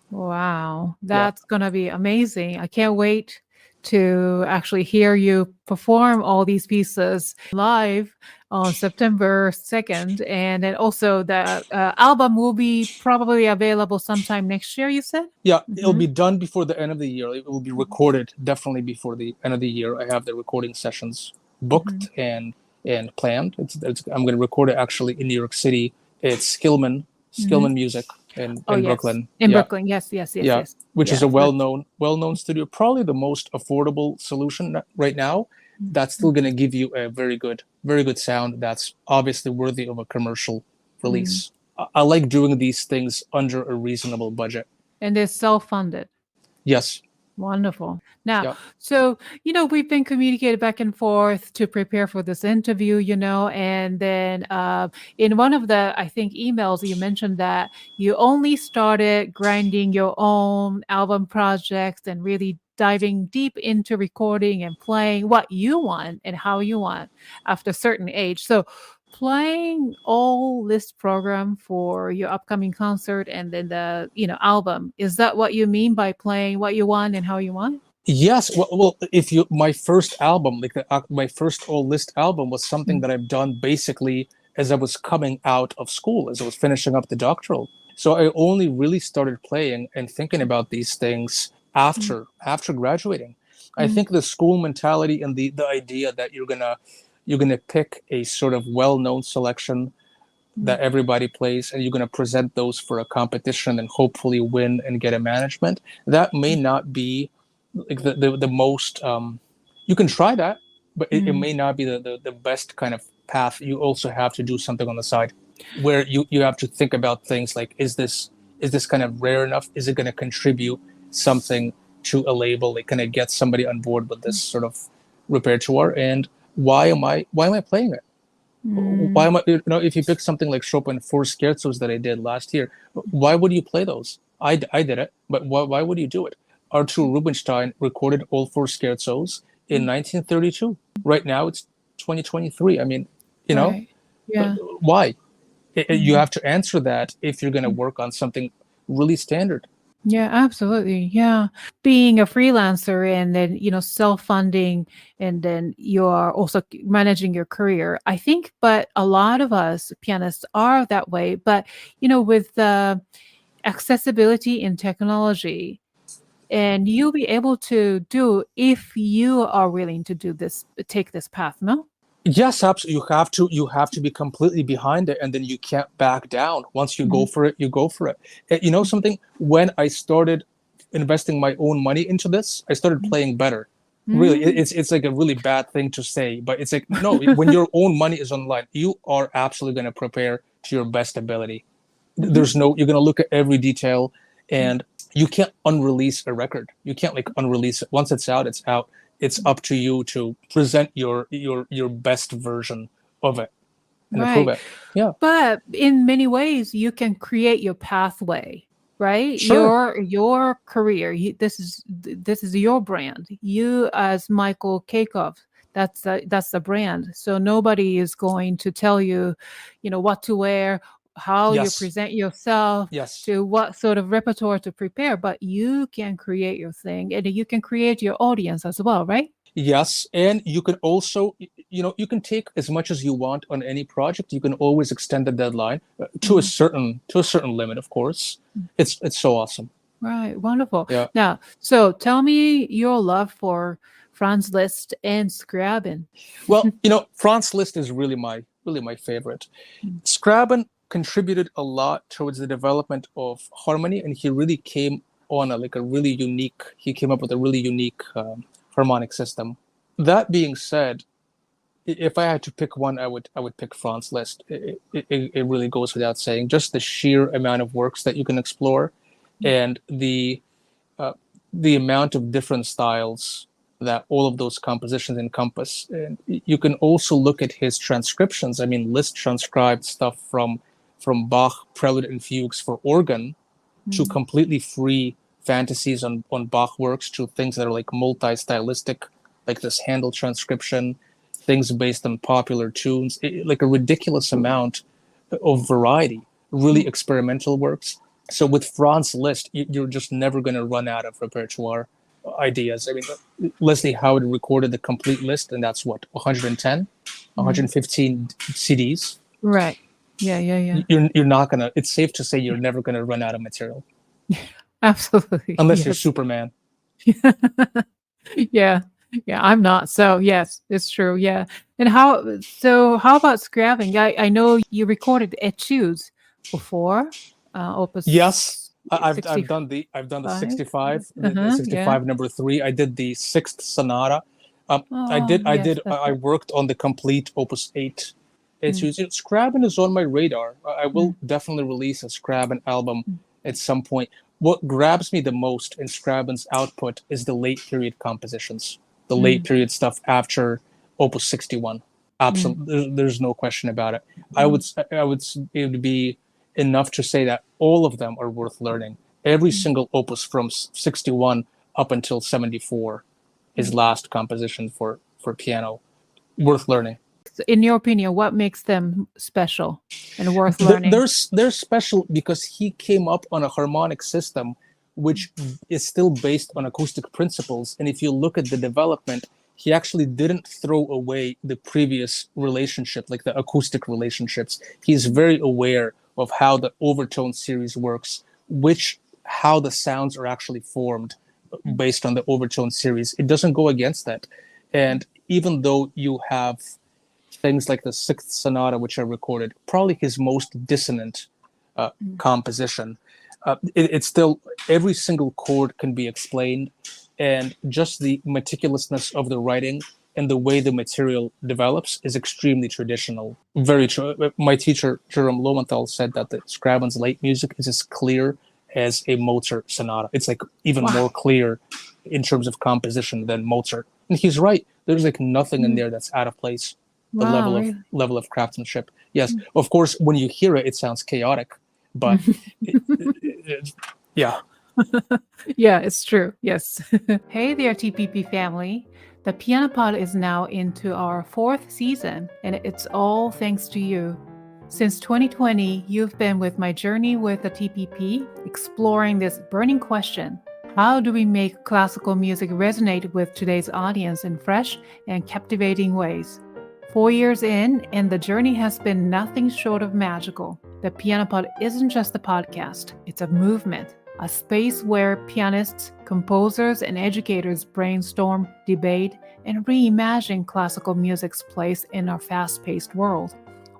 Wow, Yeah. that's gonna be amazing. I can't wait to actually hear you perform all these pieces live on September 2nd. And then also the album will be probably available sometime next year, you said? Yeah, it'll Mhm, be done before the end of the year. It will be mhm, recorded definitely before the end of the year. I have the recording sessions mhm, booked and planned. I'm going to record it actually in New York City. It's mhm. Skillman Music Oh, in yes. Brooklyn. In Yeah, Brooklyn. Yes, yes, yes, yeah, yes. which is a Yes, that's well-known studio, probably the most affordable solution right now. That's still going to give you a very good sound that's obviously worthy of a commercial mm. release. I like doing these things under a reasonable budget. And it's self-funded. Yes. Wonderful. Now, Yeah. so, we've been communicating back and forth to prepare for this interview, and then in one of the, I think, emails, you mentioned that you only started grinding your own album projects and really diving deep into recording and playing what you want and how you want after a certain age. So, playing all list program for your upcoming concert and then the album, is that what you mean by playing what you want and how you want? Yes, well, if you my first album, like my first All-Liszt album, was something Mm, that I've done basically as I was coming out of school, as I was finishing up the doctoral. So I only really started playing and thinking about these things mm, after graduating. I mm, think the school mentality and the idea that you're gonna pick a sort of well-known selection mm, that everybody plays and you're going to present those for a competition and hopefully win and get a management, that may not be like the most you can try that, but it mm, may not be the best kind of path. You also have to do something on the side where you have to think about things like, is this kind of rare enough? Is it going to contribute something to a label? Like, can I get somebody on board with this sort of repertoire? And why am I playing it? Why mm, am I, if you pick something like Chopin four scherzos that I did last year, why would you play those? I did it, but why would you do it? Artur Rubinstein recorded all four scherzos in mm. 1932. Right now it's 2023. I mean, you know, Right. Yeah. why? You Mm, have to answer that if you're going to mm. work on something really standard. Yeah, absolutely. Yeah. Being a freelancer and then, self-funding and then you're also managing your career. I think, but a lot of us pianists are that way. But, with the accessibility in technology, and you'll be able to do if you are willing to take this path, no? Yes, absolutely. You have to be completely behind it, and then you can't back down. Once you go Mhm, for it, you go for it. You know something? When I started investing my own money into this, I started mhm, playing better. Really, Mm, it's like a really bad thing to say, but it's like, no, when your own money is on the line, you are absolutely going to prepare to your best ability. mhm, You're going to look at every detail, and you can't unrelease a record. You can't like unrelease it. Once it's out, it's out. It's up to you to present your best version of it and approve right. it. Yeah, But in many ways, you can create your pathway, right? sure. Your career. This is your brand. You as Michael Kaykov. That's the brand. So nobody is going to tell you, what to wear, how you Yes, present yourself, yes. to what sort of repertoire to prepare. But you can create your thing, and you can create your audience as well, right? Yes, and you can also, you can take as much as you want on any project. You can always extend the deadline to a Mm. certain limit, of course. It's so awesome. Right, wonderful. Yeah. Now, so tell me your love for Franz Liszt and Scriabin. Well, Franz Liszt is really my favorite. Mm, Scriabin contributed a lot towards the development of harmony, and he really came on a really unique. He came up with a really unique harmonic system. That being said, if I had to pick one, I would pick Franz Liszt. It really goes without saying. Just the sheer amount of works that you can explore, mm, and uh, the amount of different styles that all of those compositions encompass. And you can also look at his transcriptions. I mean, Liszt transcribed stuff from Bach Prelude and Fugues for organ to mm, completely free fantasies on Bach works to things that are like multi-stylistic, like this Handel transcription, things based on popular tunes, like a ridiculous amount of variety, really mm. experimental works. So with Franz Liszt, you're just never going to run out of repertoire ideas. I mean, Leslie Howard recorded the complete list, and that's what, 110, Mm. 115 CDs. Right. Yeah, yeah, yeah. You're not gonna. It's safe to say you're never gonna run out of material Absolutely. unless you're Yes. Superman. Yeah. Yeah, I'm not. So, yes, it's true. Yeah. And how about Scriabin? I know you recorded etudes before, Yes, opus I've done the 65. 65, the Yeah. 65 number three. I did the sixth sonata. I Oh, did I yes, did that's I right. worked on the complete opus 8. It's Mm, using Scriabin is on my radar. I will mm, definitely release a Scriabin album mm, at some point. What grabs me the most in Scriabin's output is the late period compositions, the late mm, period stuff after opus 61. mm, Absolutely, there's no question about it. mm, It would be enough to say that all of them are worth learning. Every mm, single opus from 61 up until 74, his mm. last composition for piano, worth learning. So in your opinion, what makes them special and worth learning? They're special because he came up on a harmonic system which is still based on acoustic principles. And if you look at the development, he actually didn't throw away the previous relationship, like the acoustic relationships. He's very aware of how the overtone series works, how the sounds are actually formed based on the overtone series. It doesn't go against that. And even though you have things like the Sixth Sonata, which I recorded, probably his most dissonant Mm, composition. It's still, every single chord can be explained, and just the meticulousness of the writing and the way the material develops is extremely traditional. Very true. My teacher, Jerome Lowenthal, said that the Scriabin's late music is as clear as a Mozart sonata. It's like even wow. more clear in terms of composition than Mozart. And he's right. There's like nothing in Mm, there that's out of place. The wow, level of really? level of craftsmanship. Yes, Mm. of course, when you hear it, it sounds chaotic, but yeah. Yeah, it's true. Yes. Hey there, TPP family. The Piano Pod is now into our fourth season, and it's all thanks to you. Since 2020, you've been with my journey with the TPP, exploring this burning question: how do we make classical music resonate with today's audience in fresh and captivating ways? 4 years in, and the journey has been nothing short of magical. The Piano Pod isn't just a podcast, it's a movement, a space where pianists, composers, and educators brainstorm, debate, and reimagine classical music's place in our fast paced world.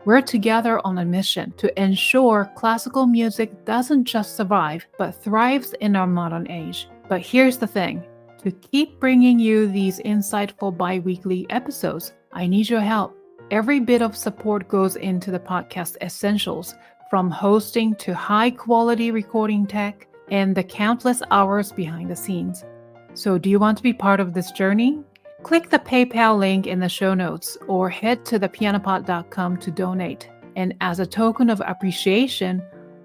We're together on a mission to ensure classical music doesn't just survive, but thrives in our modern age. But here's the thing: to keep bringing you these insightful bi-weekly episodes. I need your help. Every bit of support goes into the podcast essentials, from hosting to high-quality recording tech and the countless hours behind the scenes. So do you want to be part of this journey? Click the PayPal link in the show notes or head to thepianopod.com to donate. And as a token of appreciation,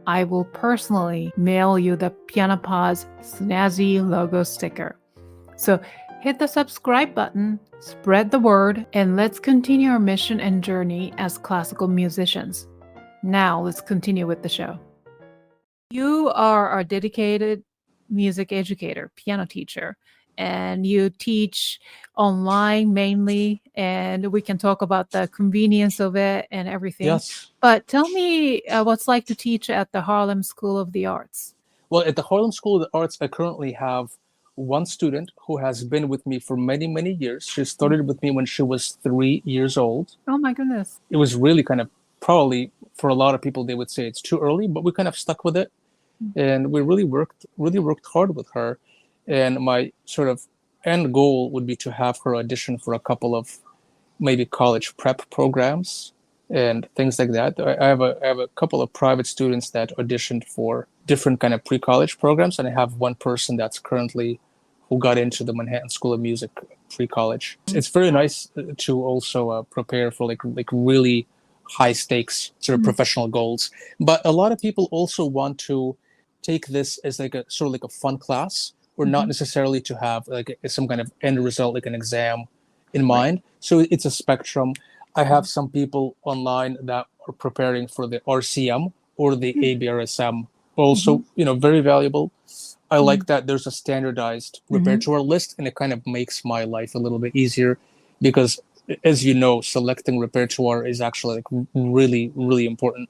I will personally mail you the Pianopod's snazzy logo sticker. So hit the subscribe button, spread the word, and let's continue our mission and journey as classical musicians. Now let's continue with the show. You are a dedicated music educator, piano teacher, and you teach online mainly, and we can talk about the convenience of it and everything. Yes. But tell me what's like to teach at the Harlem School of the Arts. Well, at the Harlem School of the Arts, I currently have one student who has been with me for many, many years. She started with me when she was 3 years old. Oh my goodness. It was really kind of, probably for a lot of people, they would say it's too early, but we kind of stuck with it. And we really worked hard with her. And my sort of end goal would be to have her audition for a couple of maybe college prep programs and things like that. I have a couple of private students that auditioned for different kind of pre-college programs, and I have one person that's currently who got into the Manhattan School of Music pre-college. It's very nice to also prepare for like really high stakes sort of professional goals. But a lot of people also want to take this as like a sort of like a fun class, or not necessarily to have like some kind of end result, like an exam in mind. So it's a spectrum. I have some people online that are preparing for the RCM or the ABRSM. Also, very valuable. I like that there's a standardized repertoire list, and it kind of makes my life a little bit easier because, as you know, selecting repertoire is actually like really, really important.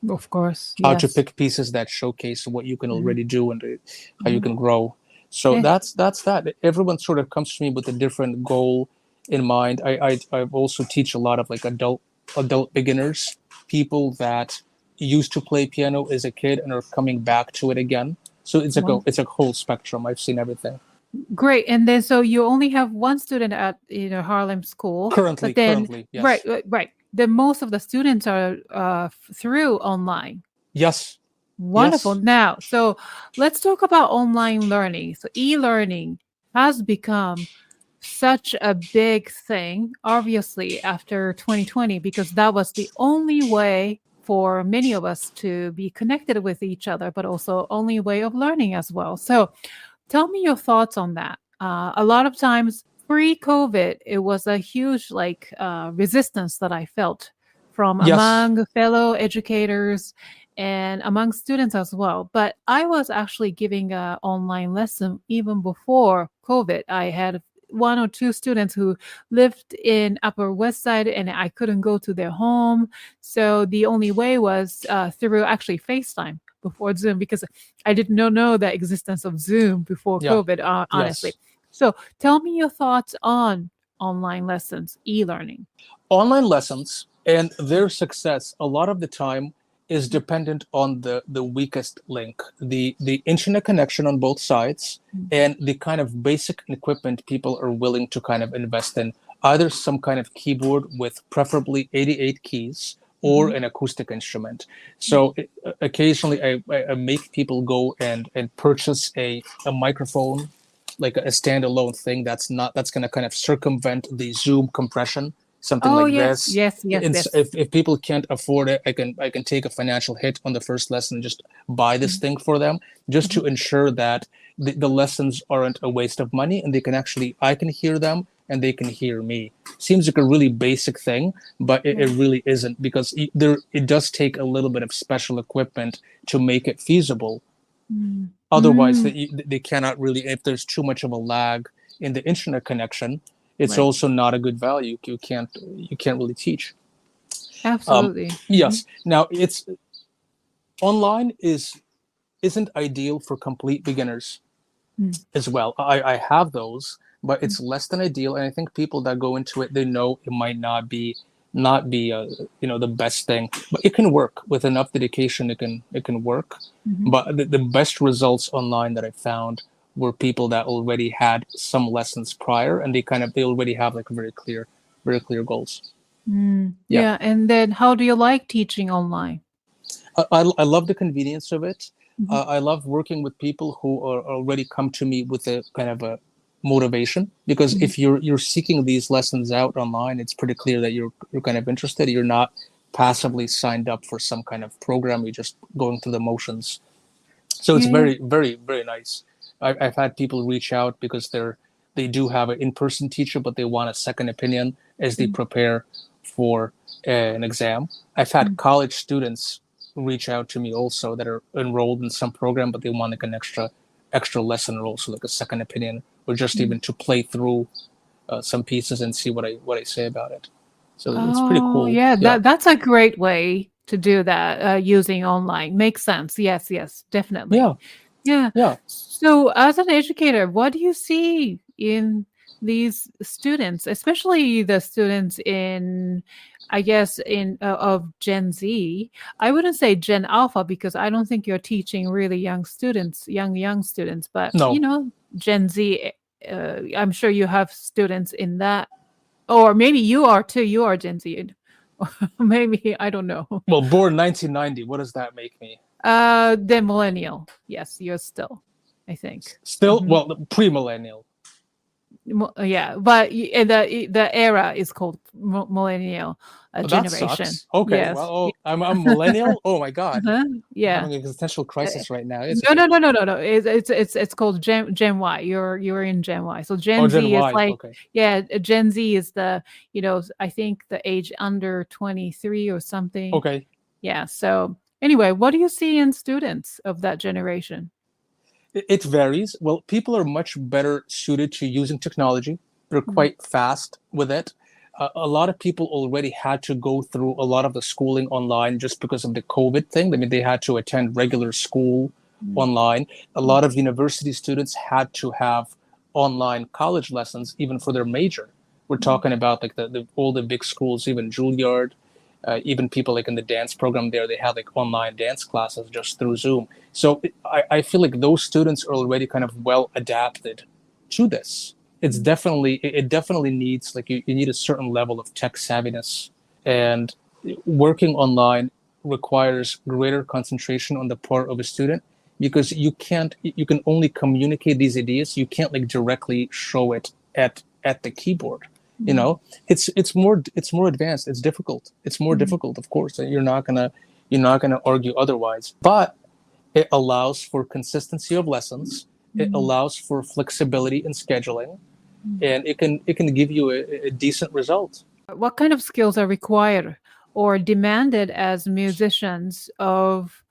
Of course. How to pick pieces that showcase what you can already do and how you can grow. So that's that. Everyone sort of comes to me with a different goal in mind. I also teach a lot of like adult beginners, people that used to play piano as a kid and are coming back to it again. So it's a whole spectrum. I've seen everything. Great. And then so you only have one student at Harlem School. Currently, yes. Right. Then most of the students are through online. Yes. Wonderful. Yes. Now, so let's talk about online learning. So e-learning has become such a big thing, obviously, after 2020, because that was the only way for many of us to be connected with each other, but also only way of learning as well. So tell me your thoughts on that. A lot of times pre-COVID, it was a huge resistance that I felt from among fellow educators and among students as well. But I was actually giving an online lesson even before COVID. I had one or two students who lived in Upper West Side, and I couldn't go to their home. So the only way was through actually FaceTime before Zoom, because I did not know the existence of Zoom before COVID, honestly. Yes. So tell me your thoughts on online lessons, e-learning. Online lessons and their success a lot of the time is dependent on the weakest link, the internet connection on both sides, and the kind of basic equipment people are willing to kind of invest in, either some kind of keyboard with preferably 88 keys or an acoustic instrument. So occasionally I make people go and purchase a microphone, like a standalone thing that's going to kind of circumvent the Zoom compression. Something like this. Yes. If people can't afford it, I can take a financial hit on the first lesson and just buy this thing for them, just to ensure that the lessons aren't a waste of money, and I can hear them and they can hear me. Seems like a really basic thing, but it really isn't, because it does take a little bit of special equipment to make it feasible. Otherwise, they cannot really. If there's too much of a lag in the internet connection, it's also not a good value. You can't really teach. Absolutely. Yes. Now it's online isn't ideal for complete beginners as well. I have those, but it's less than ideal. And I think people that go into it, they know it might not be the best thing, but it can work with enough dedication. It can work. But the best results online that I found were people that already had some lessons prior, and they already have like very clear goals. Yeah. Yeah. And then how do you like teaching online? I love the convenience of it. Mhm. I love working with people who are already come to me with a kind of a motivation, because Mhm. if you're seeking these lessons out online, it's pretty clear that you're kind of interested. You're not passively signed up for some kind of program. You're just going through the motions. So it's Yeah. very, very, very nice. I've had people reach out because they do have an in-person teacher, but they want a second opinion as they Mhm. prepare for an exam. I've had Mhm. college students reach out to me also that are enrolled in some program, but they want like an extra lesson role, so like a second opinion, or just Mhm. even to play through some pieces and see what I say about it. So it's pretty Oh, cool. yeah, Yeah, that's a great way to do that, using online. Makes sense. Yes, yes, yeah, definitely. Yeah. yeah. So, as an educator, what do you see in these students, especially the students in, I guess, in of Gen Z? I wouldn't say Gen Alpha because I don't think you're teaching really young students, young students, but No, Gen Z. I'm sure you have students in that, or maybe you are too. You are Gen Z. Maybe I don't know. well, born 1990. What does that make me? The millennial. Yes, you're still, I think. Still, Mhm. well, pre-millennial. Yeah, but the era is called millennial Oh, that generation. sucks. Okay, Yes. well, oh, I'm millennial. Oh my God, Uh-huh. I'm Yeah. having an existential Uh, crisis right now. It's no, no, okay. no, no, no, no. It's called Gen Y. You're in Gen Y. So Oh, Gen Gen Z is Y. like, Okay, yeah, Gen Z is the, I think the age under 23 or something. okay. Yeah. So anyway, what do you see in students of that generation? It varies. Well, people are much better suited to using technology. They're Mhm. quite fast with it. A lot of people already had to go through a lot of the schooling online just because of the COVID thing. I mean, they had to attend regular school Mm, online. A mm, lot of university students had to have online college lessons even for their major. We're mm, talking about like all the big schools, even Juilliard, even people like in the dance program there, they have like online dance classes just through Zoom. So I feel like those students are already kind of well adapted to this. mm, It definitely needs like you need a certain level of tech savviness, and working online requires greater concentration on the part of a student, because you can only communicate these ideas. You can't like directly show it at the keyboard. You mm, know, it's more advanced. It's difficult. It's more mm, difficult, of course. You're not gonna argue otherwise. But it allows for consistency of lessons. It mm, allows for flexibility in scheduling, mm. and it can give you a decent result. What kind of skills are required or demanded as musicians of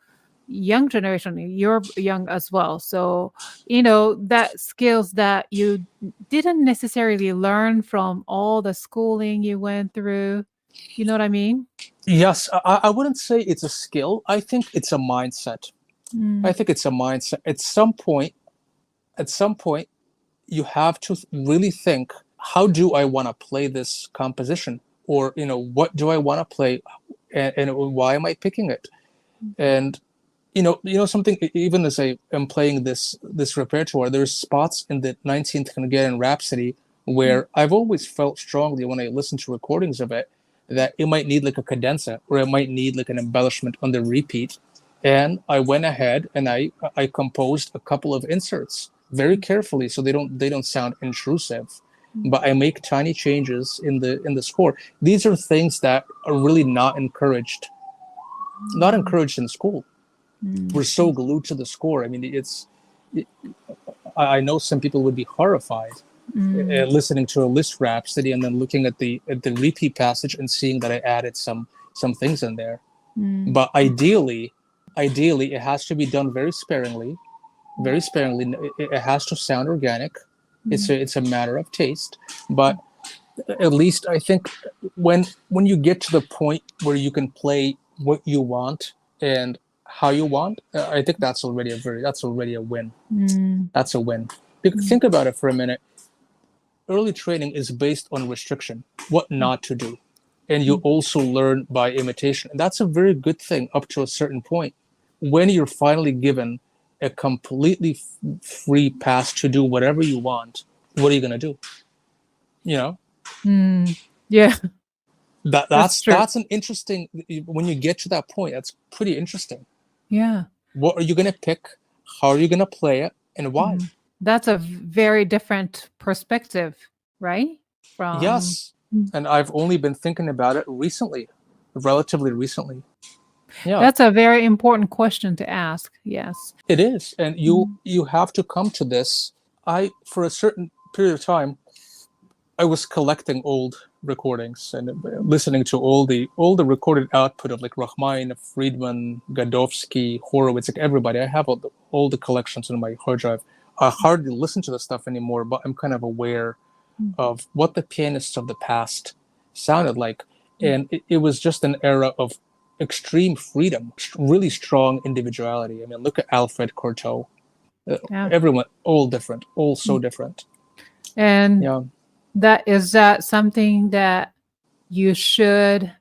young generation? You're young as well. So, that skills that you didn't necessarily learn from all the schooling you went through. You know what I mean? Yes, I wouldn't say it's a skill. I think it's a mindset. I Mm, think it's a mindset. At some point, you have to really think, how do I want to play this composition? Or, what do I want to play, and why am I picking it? And something, even as I am playing this repertoire, there's spots in the 19th Hungarian Rhapsody mm, where I've always felt strongly when I listen to recordings of it that it might need like a cadenza, or it might need like an embellishment on the repeat. And I went ahead and I composed a couple of inserts very mm, carefully so they don't sound intrusive. mm, But I make tiny changes in the score. These are things that are really not encouraged in school. We're mm, so glued to the score. I mean, I know some people would be horrified mm, listening to a Liszt Rhapsody and then looking at the repeat passage and seeing that I added some things in there. mm, But ideally, it has to be done very sparingly, mm, very sparingly. It has to sound organic. It's mm, a matter of taste. But at least I think when you get to the point where you can play what you want and how you want, I think that's already a win. mm, That's a win. mm, Think about it for a minute. Early training is based on restriction, what not to do, and you mm, also learn by imitation. And that's a very good thing up to a certain point. When you're finally given a completely free pass to do whatever you want, what are you going to do? You know? Yeah, that's true. That's an interesting, when you get to that point, that's pretty interesting. Yeah. What are you going to pick? How are you going to play it? And why? That's a very different perspective, right? From Yes. And I've only been thinking about it recently, relatively recently. Yeah. That's a very important question to ask. Yes. It is. And you have to come to this. For a certain period of time, I was collecting old recordings and listening to all the recorded output of like Rachmaninoff, Friedman, Gadowski, Horowitz, like everybody. I have all the collections on my hard drive. I hardly listen to the stuff anymore, but I'm kind of aware of what the pianists of the past sounded like. And it was just an era of extreme freedom, really strong individuality. I mean, look at Alfred Cortot. Everyone, all different, all so different. And is that something that you should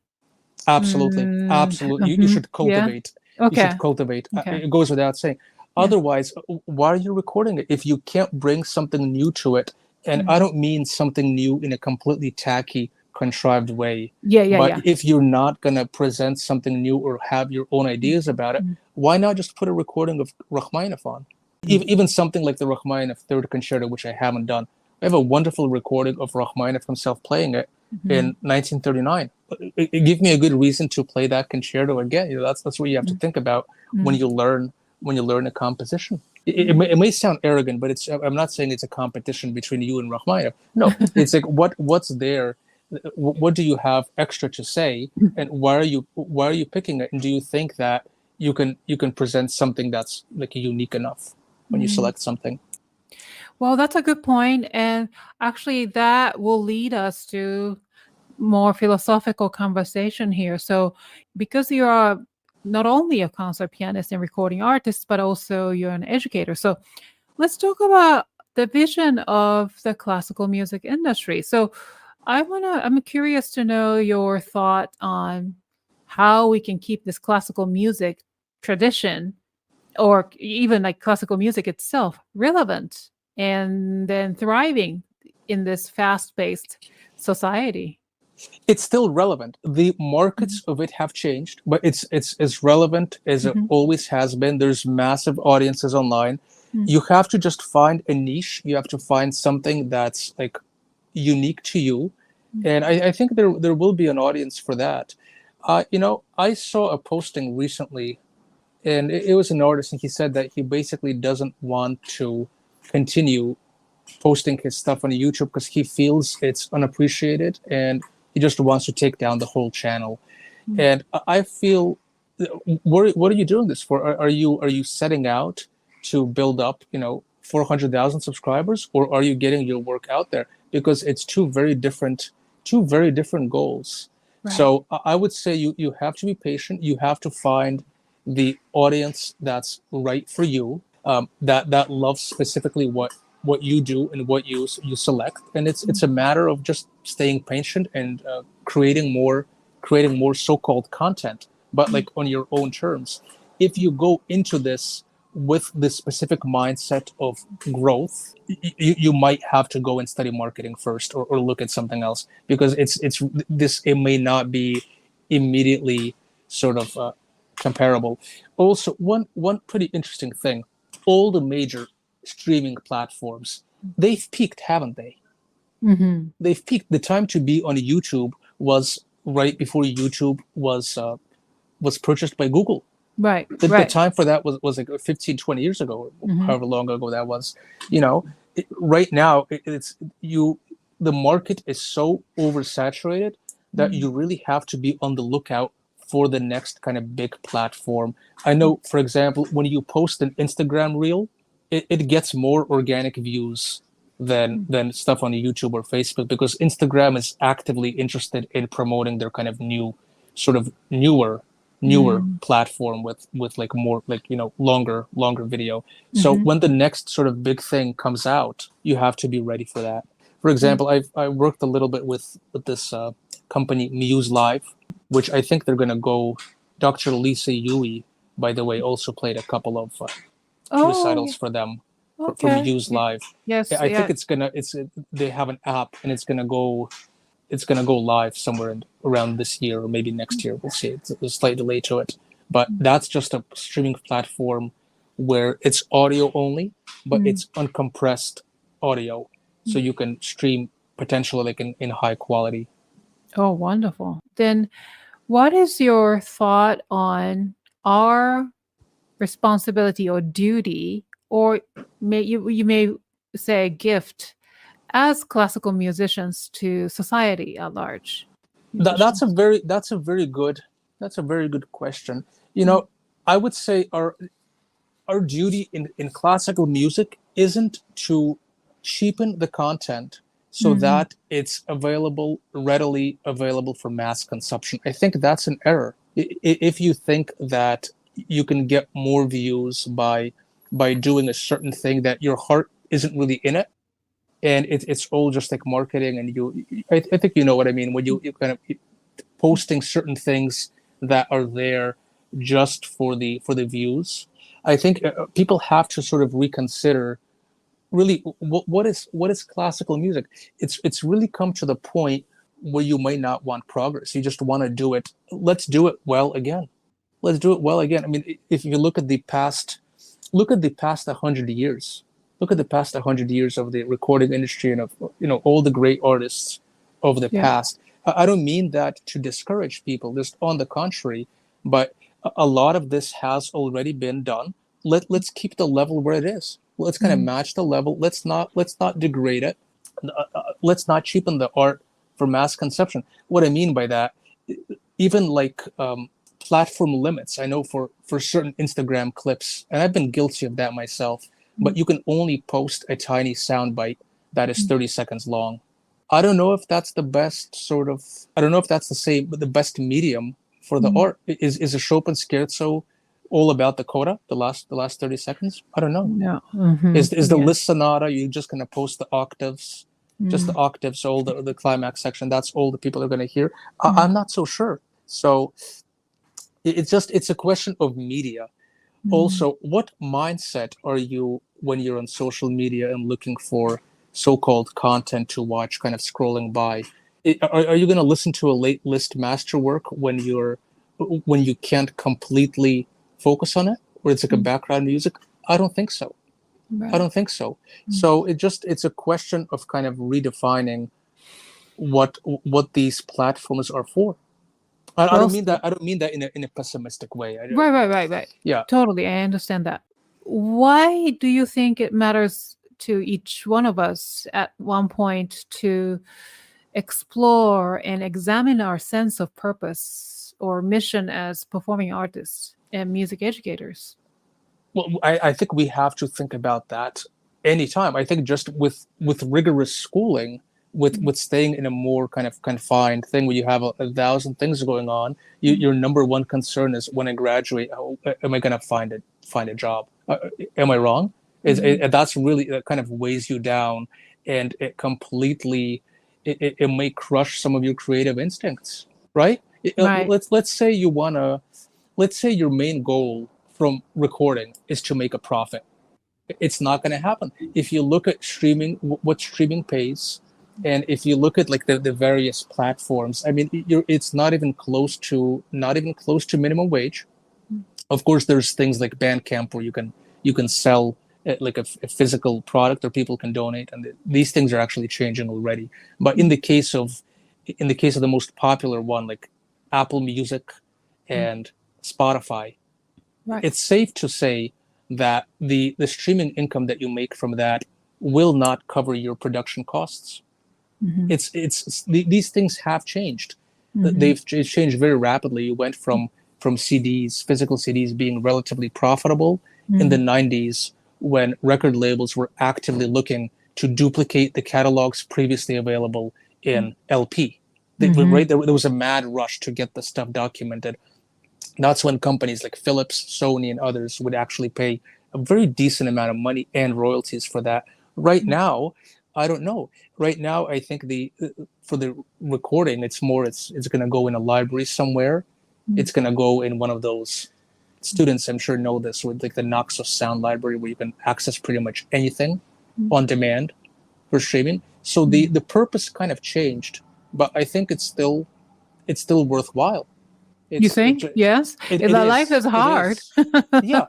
absolutely you should cultivate. You should cultivate. It goes without saying. Otherwise, why are you recording it if you can't bring something new to it? And I don't mean something new in a completely tacky, contrived way. But if you're not going to present something new or have your own ideas about it, why not just put a recording of Rachmaninoff on? Even something like the Rachmaninoff Third Concerto, which I haven't done. I have a wonderful recording of Rachmaninoff himself playing it in 1939. It gave me a good reason to play that concerto again. That's what you have to think about when you learn a composition. It may sound arrogant, but I'm not saying it's a competition between you and Rachmaninoff. No, it's like what's there. What do you have extra to say, and why are you picking it? And do you think that you can present something that's like unique enough when you select something? Well, that's a good point, and actually, that will lead us to more philosophical conversation here. So, because you are not only a concert pianist and recording artist, but also you're an educator. So, let's talk about the vision of the classical music industry. So, I'm curious to know your thought on how we can keep this classical music tradition, or even like classical music itself, relevant and then thriving in this fast-paced society. It's still relevant. The markets of it have changed, but it's as relevant as it always has been. There's massive audiences online. You have to just find a niche. You have to find something that's like unique to you, and I think there will be an audience for that. I saw a posting recently, and it was an artist, and he said that he basically doesn't want to continue posting his stuff on YouTube because he feels it's unappreciated, and he just wants to take down the whole channel. And I feel, what are you doing this for? Are you setting out to build up 400,000 subscribers, or are you getting your work out there? Because it's two very different goals. Right. So I would say you have to be patient. You have to find the audience that's right for you, that loves specifically what you do and what you select. And it's a matter of just staying patient and creating more so-called content, but like on your own terms. If you go into this with the specific mindset of growth, you might have to go and study marketing first, or look at something else, because it may not be immediately sort of comparable. Also, one pretty interesting thing: all the major streaming platforms, they've peaked, haven't they? They've peaked. The time to be on YouTube was right before YouTube was purchased by Google. Right. The time for that was like 15, 20 years ago, however long ago that was. Right now, the market is so oversaturated that you really have to be on the lookout for the next kind of big platform. I know, for example, when you post an Instagram reel, it gets more organic views than stuff on YouTube or Facebook, because Instagram is actively interested in promoting their kind of newer platform with like more like longer video. So when the next sort of big thing comes out, you have to be ready for that. For example, I worked a little bit with this company Muse Live, which I think they're going to go. Dr. Lisa Yui, by the way, also played a couple of Oh, recitals for them for okay. Muse Live. Yes, I think yeah. they have an app and it's gonna go live somewhere around this year or maybe next year. We'll see. It's a slight delay to it, but that's just a streaming platform where it's audio only, but Mm, it's uncompressed audio, so mm. you can stream potentially like in high quality. Oh, wonderful. Then what is your thought on our responsibility or duty, or you may say gift as classical musicians to society at large? That's a Musicians. that's a very good question. Mm, I would say our duty in classical music isn't to cheapen the content so mhm, that it's readily available for mass consumption. I think that's an error. If you think that you can get more views by doing a certain thing that your heart isn't really in it, and it's all just like marketing, and I think you know what I mean when you kind of posting certain things that are there just for the views. I think people have to sort of reconsider really what is classical music. It's really come to the point where you might not want progress. You just want to do it. Let's do it well again. Let's do it well again. I mean, if you look at the past 100 years. Look at the past 100 years of the recording industry and of all the great artists of the yeah. past. I don't mean that to discourage people. Just on the contrary, but a lot of this has already been done. Let's keep the level where it is. Let's kind of Mm, match the level. Let's not degrade it. Let's not cheapen the art for mass consumption. What I mean by that, even like platform limits. I know for certain Instagram clips, and I've been guilty of that myself. mm, But you can only post a tiny soundbite that is mm, 30 seconds long. I don't know if that's the best sort of. I don't know if that's the best medium for the mm. art. Is a Chopin scherzo all about the coda, the last 30 seconds? I don't know. Yeah. Hmm. Is the Yeah. Liszt sonata? You just gonna post the octaves, just the Mm, octaves, all the climax section. That's all the people are gonna hear. mm, I'm not so sure. So it's a question of media. mm. Also, what mindset are you when you're on social media and looking for so-called content to watch, kind of scrolling by? Are you going to listen to a late list masterwork when you can't completely focus on it, or it's like a Mm. background music? I don't think so. I Right. don't think so. Mm. So it's a question of kind of redefining what these platforms are for. I Well don't mean said. that. I don't mean that in a pessimistic way. Right. Yeah. Totally, I understand that. Why do you think it matters to each one of us at one point to explore and examine our sense of purpose or mission as performing artists and music educators? Well, I think we have to think about that anytime. I think just with rigorous schooling, Mm, with staying in a more kind of confined thing where you have a thousand things going on, mm, your number one concern is when I graduate, am I going to find a job? Am I wrong? mhm. That's really that kind of weighs you down, and it completely it may crush some of your creative instincts, right? Right. Let's say your main goal from recording is to make a profit. It's not going to happen if you look at streaming, what streaming pays, and if you look at like the various platforms. I mean, it's not even close to minimum wage. Mm, Of course, there's things like Bandcamp where you can sell like a physical product or people can donate, and these things are actually changing already. But mm, in the case of the most popular one, like Apple Music mm. and Spotify, Right. it's safe to say that the streaming income that you make from that will not cover your production costs. Mhm, These things have changed. mhm, Changed very rapidly. You went from CDs, physical CDs, being relatively profitable in the mm, 90s when record labels were actively looking to duplicate the catalogs previously available mm, in LP. mhm, Right there was a mad rush to get the stuff documented. That's when companies like Philips, Sony, and others would actually pay a very decent amount of money and royalties for that. Right mm, now, I don't know. Right now, I think the for the recording, it's going to go in a library somewhere. mm, It's going to go in one of those students, I'm sure, know this with like the Noxus sound library, where you can access pretty much anything on demand for streaming. So the purpose kind of changed, but I think it's still worthwhile. You think? Yes. It Life is it hard. is. Yeah,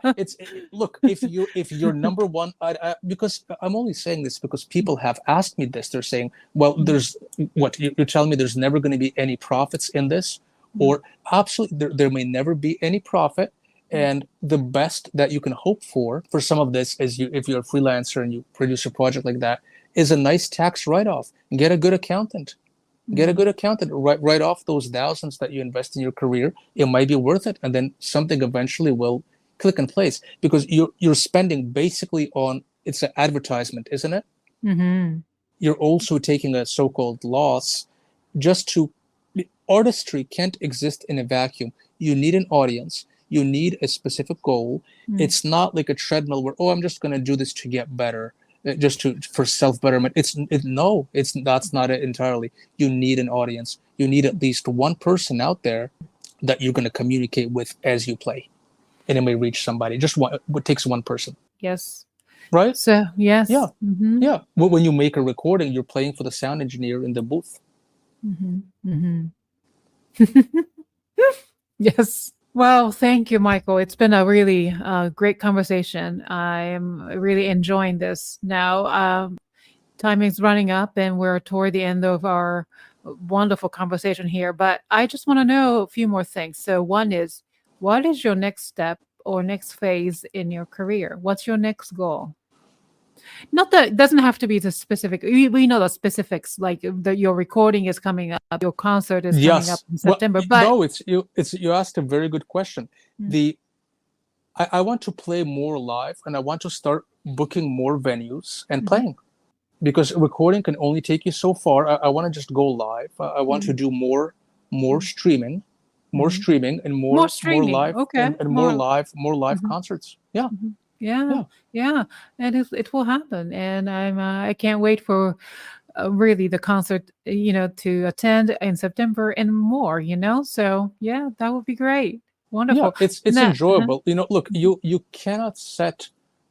look, if you're number one, because I'm only saying this because people have asked me this. They're saying, well, there's what you're telling me, there's never going to be any profits in this, or absolutely there may never be any profit. And the best that you can hope for some of this is, if you're a freelancer and you produce a project like that, is a nice tax write-off. Get a good accountant. Get a good accountant. Write off those thousands that you invest in your career. It might be worth it, and then something eventually will click in place, because you're spending basically on, it's an advertisement, isn't it? Mm-hmm. You're also taking a so-called loss. Artistry can't exist in a vacuum. You need an audience. You need a specific goal. It's not like a treadmill where, I'm just going to do this to get better, for self-betterment. That's not it entirely. You need an audience. You need at least one person out there that you're going to communicate with as you play, and it may reach somebody. Just one. It takes one person. Yes. Right. So yes. Yeah. Mm-hmm. Yeah. When you make a recording, you're playing for the sound engineer in the booth. Mm-hmm. Yes. Well, thank you, Michael. It's been a really great conversation. I am really enjoying this now. Time is running up, and we're toward the end of our wonderful conversation here. But I just want to know a few more things. So one is, what is your next step or next phase in your career? What's your next goal? Not that it doesn't have to be the specific. We know the specifics, like your recording is coming up, your concert is coming up in September. Well, you asked a very good question. I want to play more live, and I want to start booking more venues and playing, because recording can only take you so far. I want to just go live. I want to do more streaming, and more live, okay, and more live concerts. Yeah. Yeah, and it will happen, and I can't wait for really the concert, to attend in September and more. So yeah, that would be great. Wonderful. Yeah, it's enjoyable. Look, you cannot set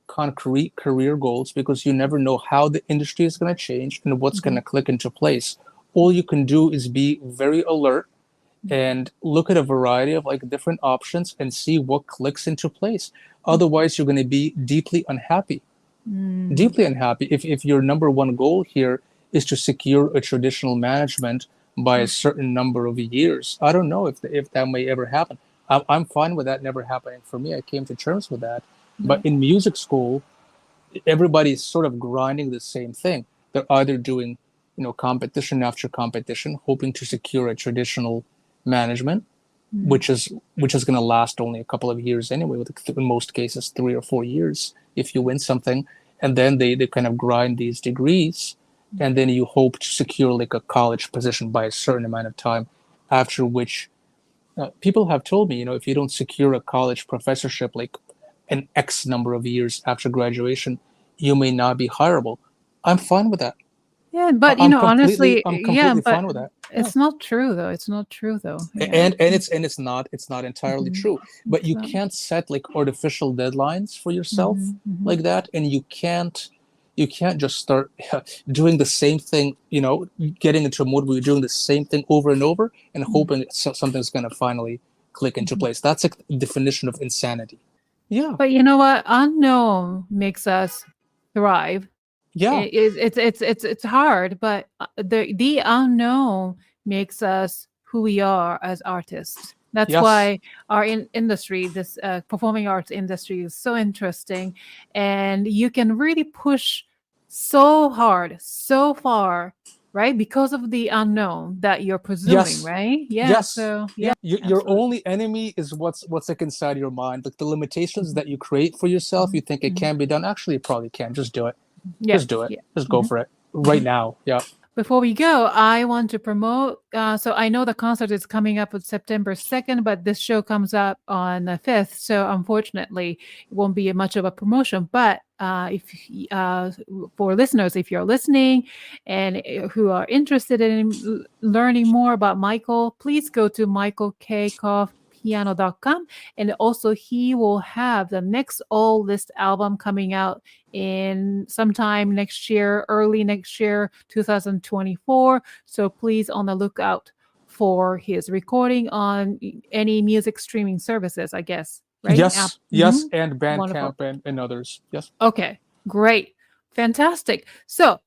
concrete career goals, because you never know how the industry is going to change and what's going to click into place. All you can do is be very alert and look at a variety of like different options and see what clicks into place. Otherwise, you're going to be deeply unhappy. Deeply unhappy if your number one goal here is to secure a traditional management by a certain number of years. I don't know if that may ever happen. I'm fine with that never happening for me. I came to terms with that. But in music school, everybody's sort of grinding the same thing. They're either doing, competition after competition, hoping to secure a traditional management, which is going to last only a couple of years anyway, with in most cases 3 or 4 years if you win something. And then they kind of grind these degrees, and then you hope to secure like a college position by a certain amount of time, after which people have told me, if you don't secure a college professorship like an X number of years after graduation, you may not be hireable. I'm fine with that. Yeah, but honestly, I'm completely fine with that. It's not true though. It's not true though. And it's not entirely true. But you can't set like artificial deadlines for yourself like that, and you can't just start doing the same thing, getting into a mode where you're doing the same thing over and over and hoping something's going to finally click into place. That's a definition of insanity. Yeah. But you know what? Unknown makes us thrive. Yeah. It's hard, but the unknown makes us who we are as artists. That's why our industry, this performing arts industry, is so interesting, and you can really push so hard, so far, right? Because of the unknown that you're pursuing, right? Yeah. Yes. So your only enemy is what's like inside your mind, like the limitations that you create for yourself. You think it can be done. Actually, it probably can. Just do it. Just do it. Just go for it right now. Yeah. Before we go, I want to promote. So I know the concert is coming up on September 2nd, but this show comes up on the 5th. So unfortunately, it won't be much of a promotion. But for listeners, if you're listening and who are interested in learning more about Michael, please go to Michael Kaykov, piano.com. And also he will have the next All-Liszt album coming out in sometime next year, early next year, 2024. So please on the lookout for his recording on any music streaming services, I guess, right? Yes, yes, Mhm. and Wonderful. Bandcamp and others. Yes. Okay, great. Fantastic. So,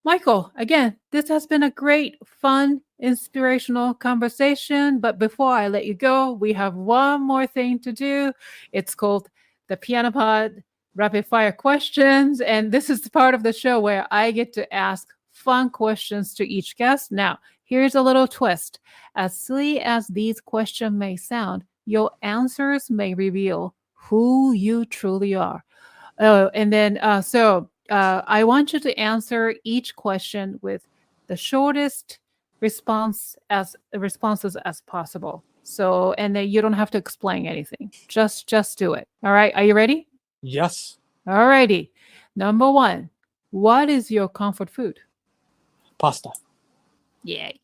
Michael, again, this has been a great, fun, inspirational conversation. But before I let you go, we have one more thing to do. It's called the Piano Pod Rapid Fire Questions. And this is the part of the show where I get to ask fun questions to each guest. Now, here's a little twist. As silly as these questions may sound, your answers may reveal who you truly are. Oh, and then I want you to answer each question with the shortest responses as possible. So, and then you don't have to explain anything. Just do it. All right. Are you ready? Yes. All righty. Number 1. What is your comfort food? Pasta. Yay.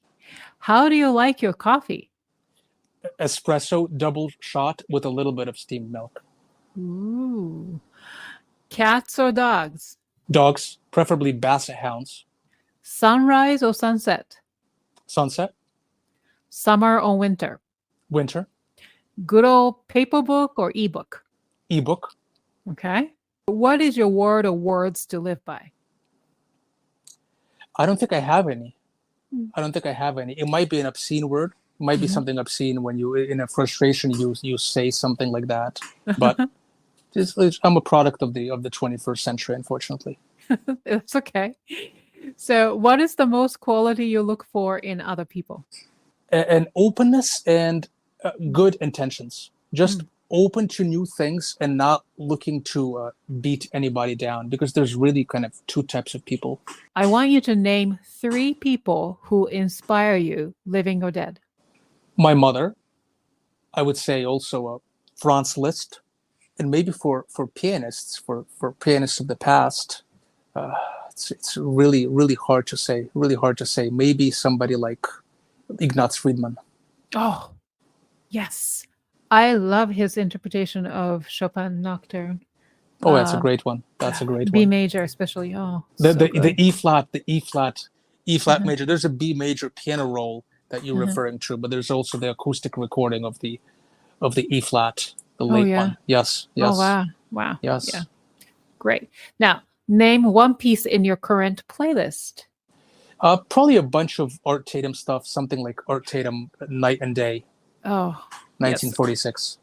How do you like your coffee? Espresso double shot with a little bit of steamed milk. Ooh. Cats or dogs? Dogs, preferably basset hounds. Sunrise or sunset? Sunset. Summer or winter? Winter. Good old paper book or ebook? Ebook. Okay. What is your word or words to live by? I don't think I have any. Mm. I don't think I have any. It might be an obscene word. It might be Mhm. something obscene when you, in a frustration, you say something like that. But I'm a product of the 21st century, unfortunately. That's okay. So, what is the most quality you look for in other people? An openness and good intentions. Just open to new things and not looking to beat anybody down, because there's really kind of two types of people. I want you to name 3 people who inspire you, living or dead. My mother, I would say also Franz Liszt, and maybe for pianists, for pianists of the past, it's really, really hard to say. Really hard to say. Maybe somebody like Ignaz Friedman. Oh, yes. I love his interpretation of Chopin Nocturne. Oh, that's a great one. That's a great B one. major, especially. Oh, The E flat Mhm. major. There's a B major piano roll that you're referring to, but there's also the acoustic recording of the E flat, the late yeah. one. Yes, Oh, yes, wow. yes. Yeah. Great. Now, name one piece in your current playlist. Probably a bunch of Art Tatum stuff, something like Art Tatum Night and Day, Oh, 1946.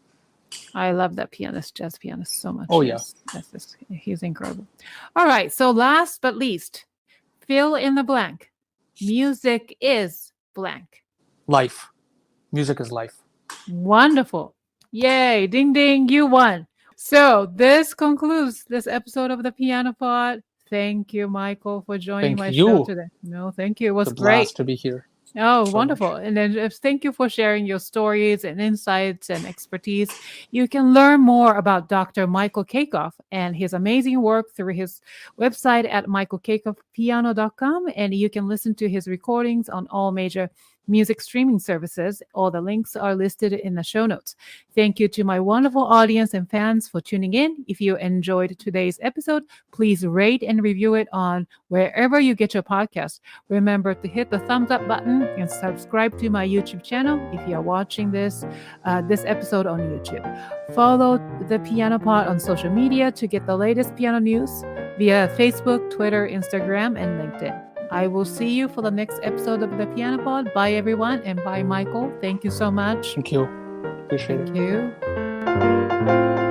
yes. I love that jazz pianist so much. Oh, yeah. Yes, he's incredible. All right. So last but least, fill in the blank. Music is blank. Life. Music is life. Wonderful. Yay. Ding, ding. You won. So this concludes this episode of the Piano Pod. Thank you, Michael, for joining my show today. No, thank you. It was It's a great. blast to be here. Oh, so wonderful. much. And then just thank you for sharing your stories and insights and expertise. You can learn more about Dr. Michael Kaykov and his amazing work through his website at michaelkaykovpiano.com. And you can listen to his recordings on all major music streaming services. All the links are listed in the show notes. Thank you to my wonderful audience and fans for tuning in. If you enjoyed today's episode, please rate and review it on wherever you get your podcast. Remember to hit the thumbs up button and subscribe to my YouTube channel if you are watching this episode on YouTube. Follow the Piano Pod on social media to get the latest piano news via Facebook, Twitter, Instagram, and LinkedIn. I will see you for the next episode of the Piano Pod. Bye, everyone, and bye, Michael. Thank you so much. Thank you. Appreciate it. Thank you.